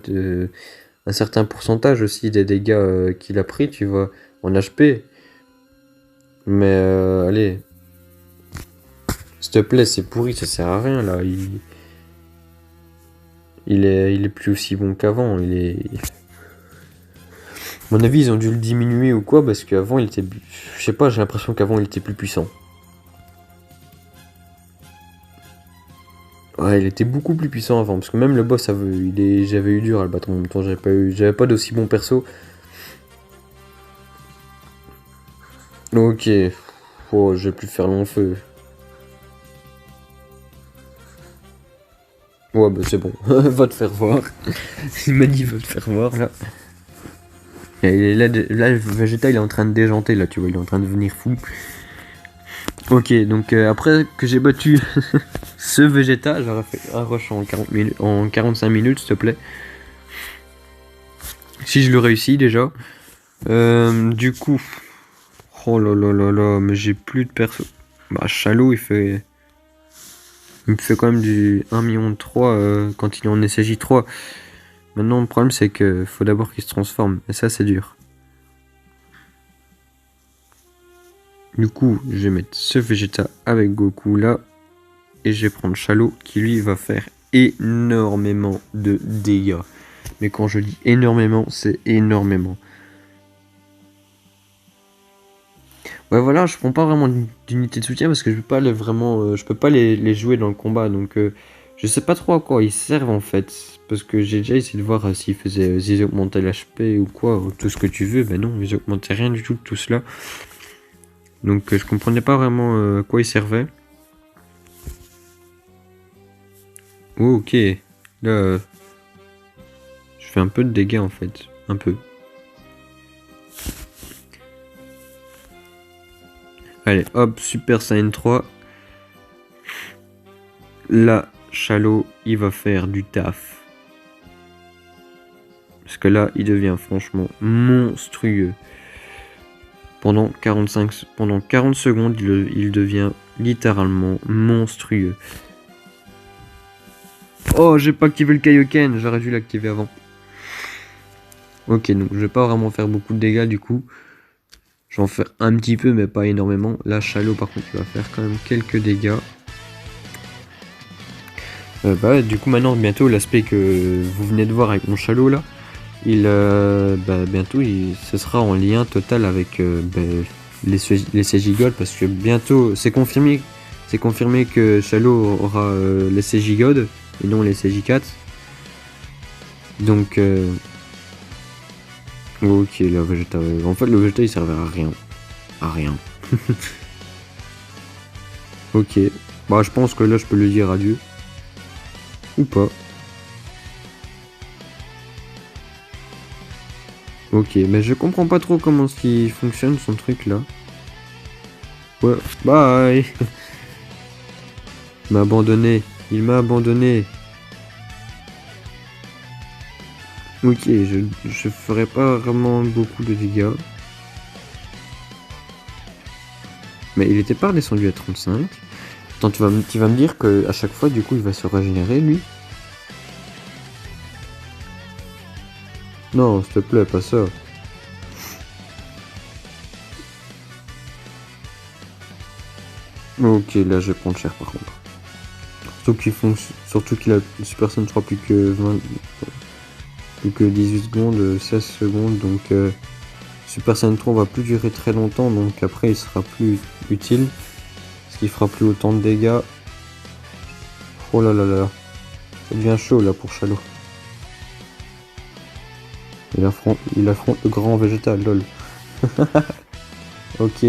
un certain pourcentage aussi des dégâts qu'il a pris, tu vois, en HP. Mais, allez. S'il te plaît, c'est pourri, ça sert à rien, là. Il est plus aussi bon qu'avant, À mon avis, ils ont dû le diminuer ou quoi, parce qu'avant, il était... Je sais pas, j'ai l'impression qu'avant, il était plus puissant. Ouais, il était beaucoup plus puissant avant, parce que même le boss, j'avais eu dur à le battre en même temps, j'avais pas d'aussi bon perso. Ok, oh, je vais plus faire long feu. Ouais, bah c'est bon, va te faire voir. Il m'a dit va te faire voir, là. Et là, le Vegeta, il est en train de déjanter, là, tu vois, il est en train de devenir fou. Ok, donc après que j'ai battu ce Vegeta, j'aurais fait un rush en 45 minutes, s'il te plaît. Si je le réussis déjà. Du coup... Oh là là là là, mais j'ai plus de perso. Bah, Chalot, il me fait quand même du 1,3 million quand il est en SJ3. Maintenant, le problème, c'est que faut d'abord qu'il se transforme. Et ça, c'est dur. Du coup, je vais mettre ce Vegeta avec Goku là. Et je vais prendre Chalot qui, lui, va faire énormément de dégâts. Mais quand je dis énormément, c'est énormément. Ouais, voilà, je prends pas vraiment d'unité de soutien parce que je peux pas les jouer dans le combat. Donc, je sais pas trop à quoi ils servent en fait. Parce que j'ai déjà essayé de voir s'ils augmentaient l'HP ou quoi, ou tout ce que tu veux. Ben non, ils augmentaient rien du tout de tout cela. Donc, je comprenais pas vraiment à quoi ils servaient. Oh, ok. Là, je fais un peu de dégâts en fait. Un peu. Allez, hop, Super Saiyan 3. Là, Chalot, il va faire du taf. Parce que là, il devient franchement monstrueux. Pendant 40 secondes, il devient littéralement monstrueux. Oh, j'ai pas activé le Kaioken, j'aurais dû l'activer avant. Ok, donc je vais pas vraiment faire beaucoup de dégâts du coup. Je vais en faire un petit peu, mais pas énormément. Là, Chalot, par contre, il va faire quand même quelques dégâts. Bah, du coup, maintenant, bientôt, l'aspect que vous venez de voir avec mon Chalot là, bientôt, ce sera en lien total avec les CJ God, parce que bientôt, c'est confirmé que Chalot aura les CJ God et non les CJ4. Donc, ok, le Vegeta. En fait, le Vegeta il servait à rien. À rien. Ok. Bah, je pense que là, je peux lui dire adieu. Ou pas. Ok, mais je comprends pas trop comment il fonctionne son truc là. Ouais, bye. Il m'a abandonné. Il m'a abandonné. Ok, je ferai pas vraiment beaucoup de dégâts. Mais il était pas redescendu à 35. Attends, tu vas me dire que à chaque fois, du coup, il va se régénérer, lui. Non, s'il te plaît, pas ça. Ok, là, je vais prendre cher, par contre. Surtout qu'il a Super Saiyan 3 plus que 18 secondes, 16 secondes, donc Super Saiyan 3 va plus durer très longtemps, donc après il sera plus utile, parce qu'il fera plus autant de dégâts. Oh là là là, ça devient chaud là pour Chalot. Il affronte le grand végétal, lol. Ok.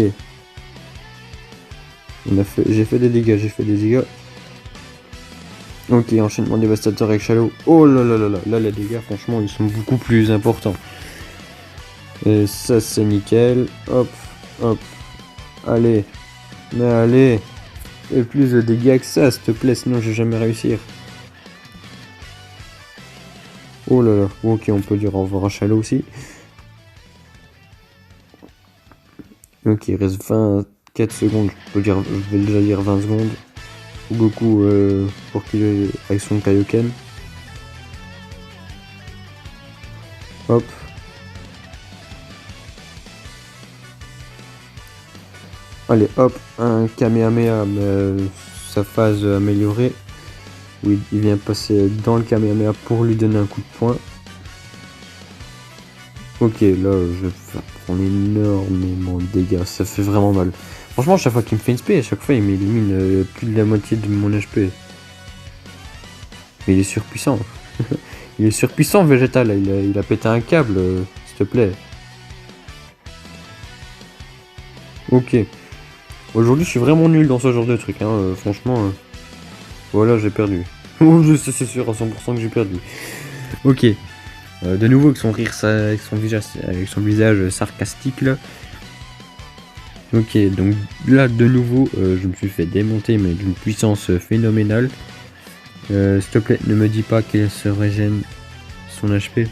J'ai fait des dégâts. Ok, enchaînement dévastateur avec Chalot. Oh là là là là, là les dégâts franchement ils sont beaucoup plus importants. Et ça c'est nickel. Hop, hop. Allez. Mais allez. Et plus de dégâts que ça, s'il te plaît, sinon je vais jamais réussir. Oh là là. Ok, on peut dire au revoir à Chalot aussi. Ok, il reste 24 secondes. Je vais déjà dire 20 secondes. Goku pour qu'il ait avec son Kaioken. Hop. Allez, hop, un Kamehameha, sa phase améliorée. Oui, il vient passer dans le Kamehameha pour lui donner un coup de poing. Ok, là, je vais prendre énormément de dégâts. Ça fait vraiment mal. Franchement, chaque fois qu'il me fait une spé, à chaque fois, il m'élimine plus de la moitié de mon HP. Mais il est surpuissant. Il est surpuissant, Vegeta, là. Il a pété un câble, s'il te plaît. Ok. Aujourd'hui, je suis vraiment nul dans ce genre de truc, hein. Franchement, voilà, j'ai perdu. Oh, je sais, c'est sûr à 100% que j'ai perdu. Ok. De nouveau avec son rire, avec son visage sarcastique là. Ok, donc là de nouveau, je me suis fait démonter, mais d'une puissance phénoménale. S'il te plaît, ne me dis pas qu'il se régène son HP.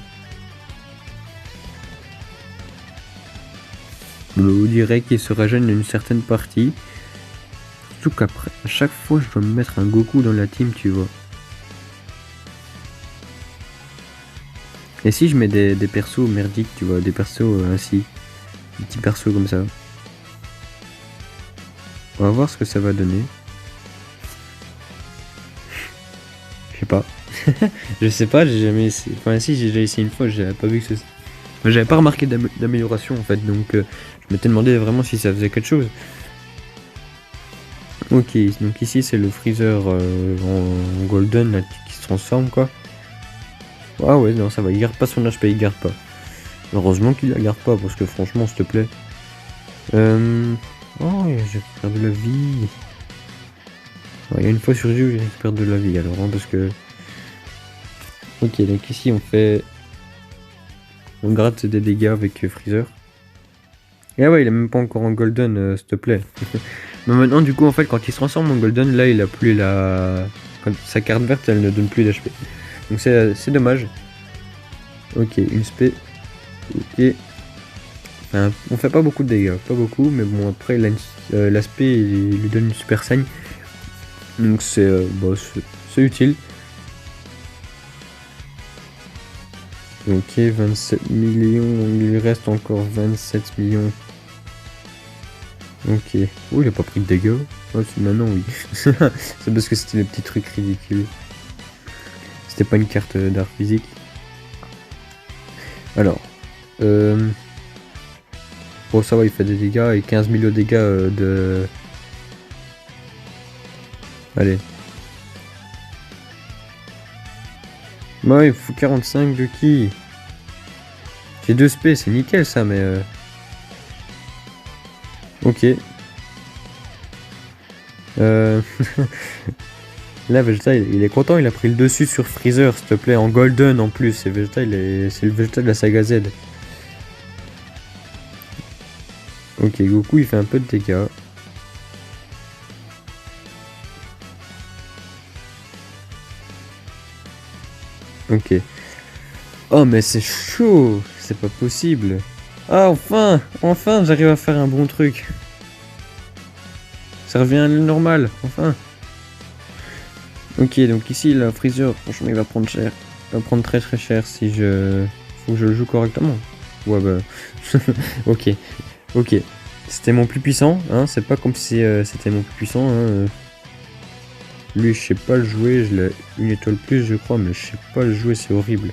Je vous dirais qu'il se régène une certaine partie. Surtout qu'après, à chaque fois, je dois me mettre un Goku dans la team, tu vois. Et si je mets des persos merdiques, tu vois, des persos ainsi, des petits persos comme ça. On va voir ce que ça va donner. Je sais pas. Je sais pas, j'ai jamais essayé. Enfin, si, j'ai déjà essayé une fois, j'avais pas vu que ça. J'avais pas remarqué d'amélioration en fait, donc je m'étais demandé vraiment si ça faisait quelque chose. Ok, donc ici c'est le Freezer en Golden là, qui se transforme quoi. Ah ouais, non, ça va, il garde pas son HP, il garde pas. Heureusement qu'il la garde pas, parce que franchement, s'il te plaît. Oh, j'ai perdu de la vie. Il y a une fois sur deux où j'ai récupéré de la vie alors, hein, parce que... Ok, donc ici on gratte des dégâts avec Freezer. Et ah ouais, il est même pas encore en Golden, s'il te plaît. Mais maintenant, du coup, en fait, quand il se transforme en Golden, là, il a plus la... Quand sa carte verte, elle ne donne plus d'HP. Donc c'est dommage. Ok, une spé. Ok. Enfin, on fait pas beaucoup de dégâts, pas beaucoup, mais bon, après, l'aspect, il lui donne une super saigne. Donc c'est utile. Ok, 27 millions, il lui reste encore 27 millions. Ok. Oh, il a pas pris de dégâts. Oh, maintenant, oui. C'est parce que c'était le petit truc ridicule. C'était pas une carte d'art physique. Alors. Bon, ça va, il fait des dégâts et 15 millions de dégâts de... Allez. Ouais, il faut 45 de qui? J'ai 2 spé, c'est nickel ça, mais... Ok. Là, Vegeta, il est content, il a pris le dessus sur Freezer, s'il te plaît, en Golden en plus. Et Vegeta, c'est le Vegeta de la saga Z. Ok, Goku, il fait un peu de dégâts. Ok. Oh, mais c'est chaud! C'est pas possible. Ah, enfin! Enfin, j'arrive à faire un bon truc. Ça revient à la normale, enfin. Ok, donc ici, là, Freezer, franchement, il va prendre cher. Il va prendre très très cher si je... Faut que je le joue correctement. Ouais, bah... ok, ok. C'était mon plus puissant, hein. C'est pas comme si c'était mon plus puissant, hein. Lui, je sais pas le jouer. Je l'ai une étoile plus, je crois, mais je sais pas le jouer, c'est horrible.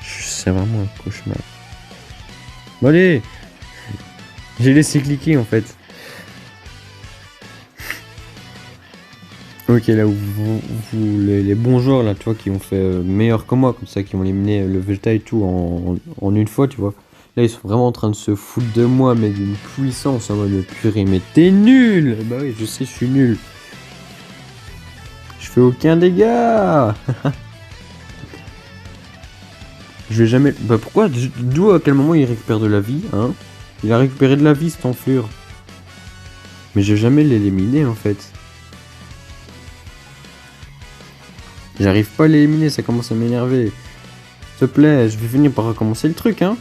C'est vraiment un cauchemar. Bon, allez! J'ai laissé cliquer, en fait. Ok, là où les bons joueurs là, tu vois, qui ont fait meilleur que moi, comme ça, qui ont éliminé le Vegeta et tout en une fois, tu vois. Là, ils sont vraiment en train de se foutre de moi, mais d'une puissance en mode purée, mais t'es nul! Bah oui, je sais, je suis nul. Je fais aucun dégât! Je vais jamais. Bah pourquoi? D'où à quel moment il récupère de la vie, hein? Il a récupéré de la vie, cet enflure. Mais je vais jamais l'éliminer en fait. J'arrive pas à l'éliminer, ça commence à m'énerver. S'il te plaît, je vais finir par recommencer le truc, hein.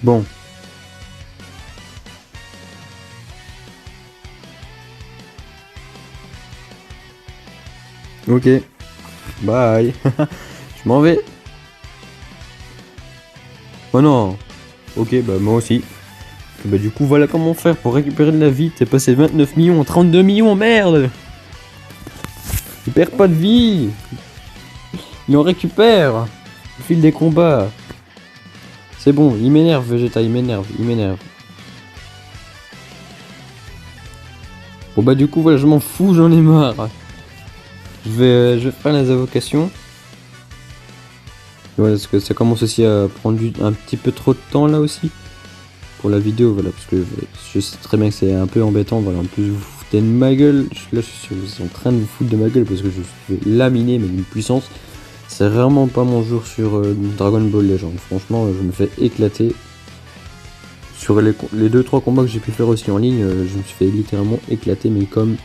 Bon. Ok. Bye. Je m'en vais. Oh non. Ok, bah moi aussi. Bah du coup, voilà comment faire pour récupérer de la vie. T'es passé 29 millions, 32 millions, merde. Il perd pas de vie. Il en récupère. Au fil des combats. C'est bon, il m'énerve Vegeta, il m'énerve, il m'énerve. Bon bah du coup voilà, je m'en fous, j'en ai marre. Je vais faire les invocations. Ouais, parce que ça commence aussi à prendre un petit peu trop de temps là aussi. Pour la vidéo, voilà, parce que je sais très bien que c'est un peu embêtant, voilà. En plus vous vous foutez de ma gueule, là je suis en train de vous foutre de ma gueule parce que je suis laminé mais d'une puissance. C'est vraiment pas mon jour sur Dragon Ball Legends. Franchement, je me fais éclater. Sur les 2-3 combats que j'ai pu faire aussi en ligne, je me suis fait littéralement éclater, mais comme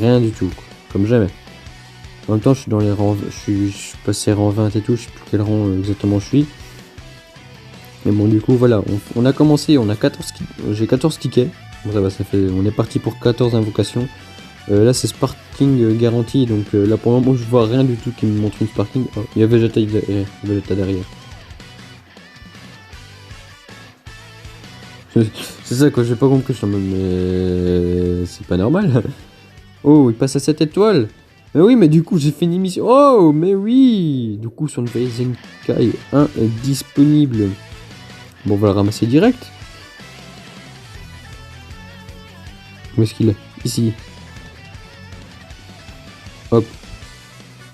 rien du tout, quoi. Comme jamais. En même temps, je suis dans les rangs, je suis passé rang 20 et tout, je sais plus quel rang exactement je suis. Mais bon, du coup, voilà, on a commencé, on a 14, j'ai 14 tickets. Bon, ça va, ça fait, on est parti pour 14 invocations. Là, c'est Sparking garanti, donc là pour le moment, je vois rien du tout qui me montre une Sparking. Oh, il y a Vegeta derrière. C'est ça, quoi, j'ai pas compris, je suis en mode, mais c'est pas normal. Oh, il passe à 7 étoiles. Mais oui, mais du coup, j'ai fait une émission. Oh, mais oui. Du coup, son Zenkai 1 est disponible. Bon, on va le ramasser direct. Où est-ce qu'il est? Ici. Hop.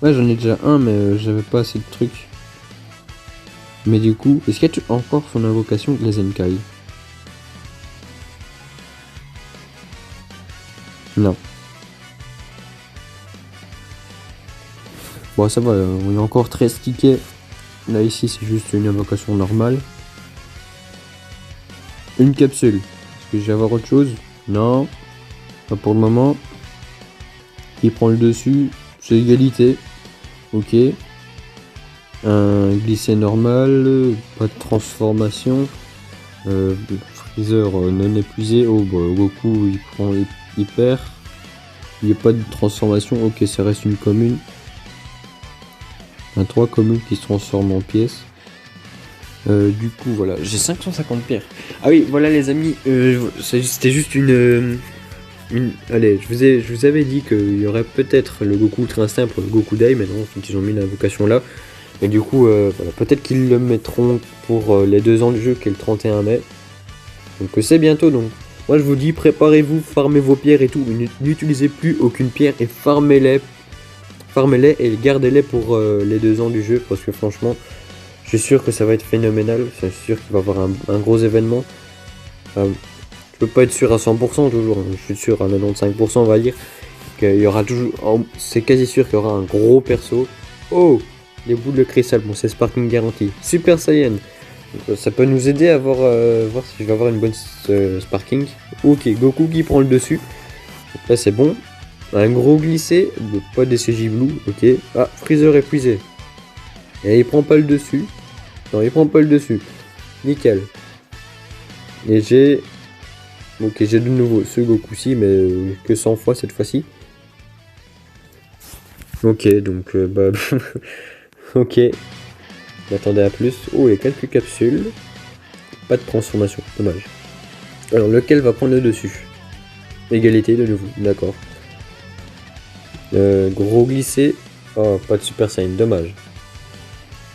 Ouais, j'en ai déjà un, mais j'avais pas assez de trucs. Mais du coup, est-ce qu'il y a encore son invocation les Zenkai? Non. Bon, ça va, on a encore 13 tickets. Là, ici, c'est juste une invocation normale. Une capsule. Est-ce que je vais avoir autre chose? Non. Pas pour le moment. Qui prend le dessus? C'est égalité. Ok. Un glissé normal. Pas de transformation. Freezer non épuisé. Oh bah Goku il prend hyper. Il n'y a pas de transformation. Ok, ça reste une commune. 3 communes qui se transforment en pièces. Du coup voilà, j'ai 550 pierres. Ah oui voilà les amis, c'était juste allez, je vous avais dit qu'il y aurait peut-être le Goku Ultra Instinct pour le Goku Dai, mais non, ils ont mis l'invocation là. Et du coup, voilà, peut-être qu'ils le mettront pour les 2 ans du jeu, qui est le 31 mai. Donc c'est bientôt, donc moi je vous dis, préparez-vous, farmez vos pierres et tout. N'utilisez plus aucune pierre et farmez-les et gardez-les pour les 2 ans du jeu, parce que franchement, je suis sûr que ça va être phénoménal. Je suis sûr qu'il va y avoir un gros événement. Je peux pas être sûr à 100% toujours, je suis sûr à 95% on va dire. Qu'il y aura toujours, c'est quasi sûr qu'il y aura un gros perso. Oh, les boules de cristal, bon c'est Sparking garanti. Super Saiyan, donc, ça peut nous aider à voir si je vais avoir une bonne Sparking. Ok, Goku qui prend le dessus. Donc là c'est bon. Un gros glissé, pas DCJ Blue, ok. Ah, Freezer épuisé. Et il prend pas le dessus. Non, il prend pas le dessus. Nickel. Et j'ai... Ok, j'ai de nouveau ce Goku-ci, mais que 100 fois cette fois-ci. Ok, donc... bah... ok. M'attendais à plus. Oh, il y a quelques capsules. Pas de transformation, dommage. Alors, lequel va prendre le dessus? Égalité de nouveau, d'accord. Gros glissé. Oh, pas de Super Saiyan, dommage.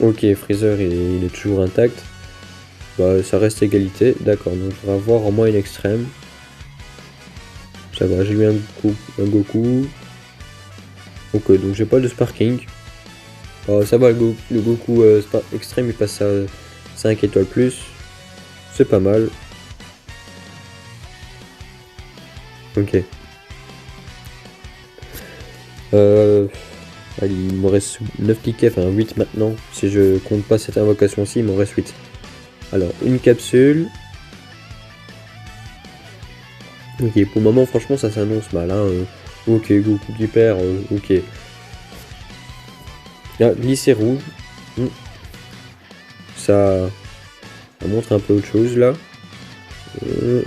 Ok, Freezer, il est toujours intact. Bah, ça reste égalité, d'accord. Donc, je vais avoir au moins une extrême. Ça va, j'ai eu un Goku. Ok, donc j'ai pas de Sparking. Ça va, le Goku extrême, il passe à 5 étoiles plus. C'est pas mal. Ok. Allez, il me reste 9 tickets, enfin 8 maintenant. Si je compte pas cette invocation-ci, il m'en reste 8. Alors, une capsule. Ok, pour le moment, franchement, ça s'annonce mal. Hein. Ok, Goku qui perd. Ok. Ah, glissé rouge. Ça montre un peu autre chose là.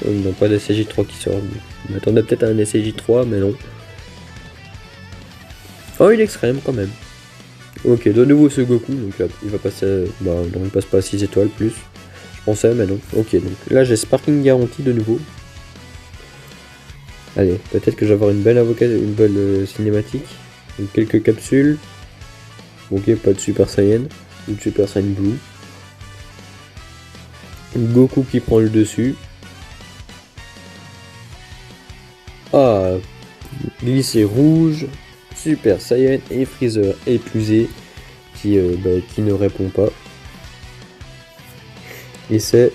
Non, pas d'SCJ3 qui sort. Je m'attendais peut-être à un SCJ3, mais non. Oh, une extrême quand même. Ok, de nouveau ce Goku, donc il va passer. Bah, non, il passe pas à 6 étoiles plus. Je pensais, mais non. Ok, donc là j'ai Sparking garanti de nouveau. Allez, peut-être que je vais avoir une belle cinématique. Donc, quelques capsules. Ok, pas de Super Saiyan. Ou de Super Saiyan Blue. Goku qui prend le dessus. Ah, glissé rouge. Super Saiyan et Freezer épuisé qui ne répond pas. Et c'est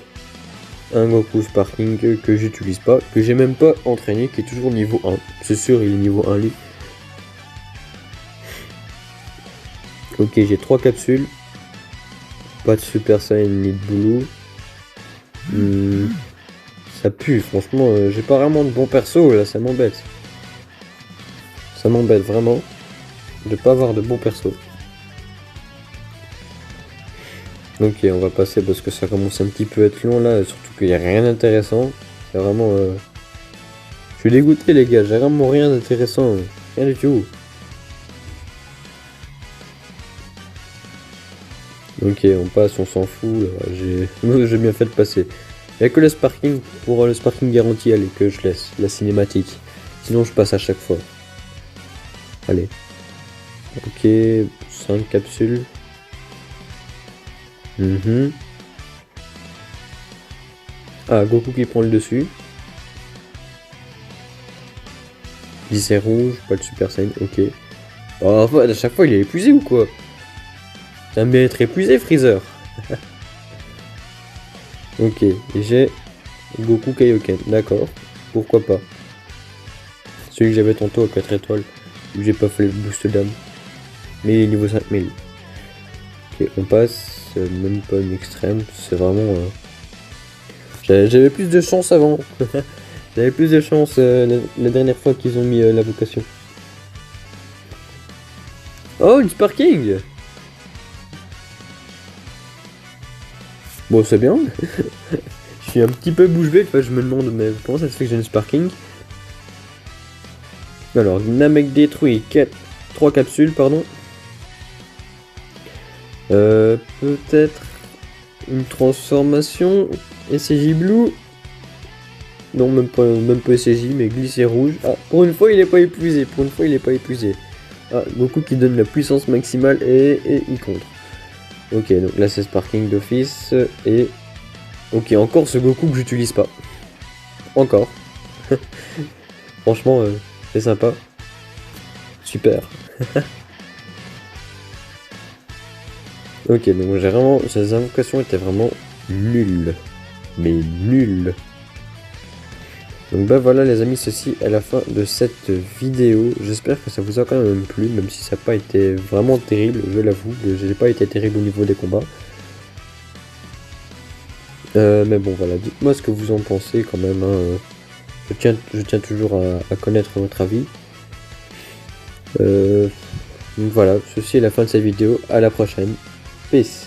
un Goku Sparking que j'utilise pas, que j'ai même pas entraîné, qui est toujours niveau 1. C'est sûr, il est niveau 1 lui. Ok, j'ai 3 capsules. Pas de Super Saiyan ni de Blue. Ça pue, franchement, j'ai pas vraiment de bon perso là, ça m'embête. Ça m'embête vraiment de pas avoir de bon perso. Ok, on va passer parce que ça commence un petit peu à être long là, surtout qu'il n'y a rien d'intéressant. C'est vraiment... Je suis dégoûté les gars, j'ai vraiment rien d'intéressant. Rien du tout. Ok, on passe, on s'en fout. J'ai bien fait de passer. Il n'y a que le Sparking, pour le Sparking garanti, allez, que je laisse, la cinématique. Sinon je passe à chaque fois. Allez. Ok, 5 capsules. Ah, Goku qui prend le dessus. Lycée rouge, pas de Super Saiyan, ok. Oh, à chaque fois il est épuisé ou quoi? T'aimes bien être épuisé, Freezer. Ok, et j'ai Goku Kaioken, d'accord. Pourquoi pas. Celui que j'avais tantôt à 4 étoiles, où j'ai pas fait le boost d'âme. Mais il est niveau 5000. Ok, on passe, même pas une extrême, c'est vraiment... J'avais plus de chance avant. J'avais plus de chance la dernière fois qu'ils ont mis la vocation. Oh, une Sparking. Bon, c'est bien. suis un petit peu bouche bée, je me demande mais comment ça se fait que j'ai une Sparking. Alors, Namek détruit 3 capsules, pardon. Peut-être une transformation. SCJ Blue. Non, même pas SCJ, mais glissé rouge. Ah, pour une fois, il est pas épuisé. Ah, Goku qui donne la puissance maximale et il contre. Ok, donc là c'est Sparking d'office. Et... ok, encore ce Goku que j'utilise pas. Encore. Franchement, c'est sympa. Super. Ok, donc j'ai vraiment... ces invocations étaient vraiment nulles. Mais nulles. Donc bah voilà les amis, ceci est la fin de cette vidéo. J'espère que ça vous a quand même plu, même si ça n'a pas été vraiment terrible, je l'avoue. J'ai pas été terrible au niveau des combats. Mais bon voilà, dites-moi ce que vous en pensez quand même. Hein. Je tiens toujours à connaître votre avis. Donc voilà, ceci est la fin de cette vidéo. À la prochaine. Peace.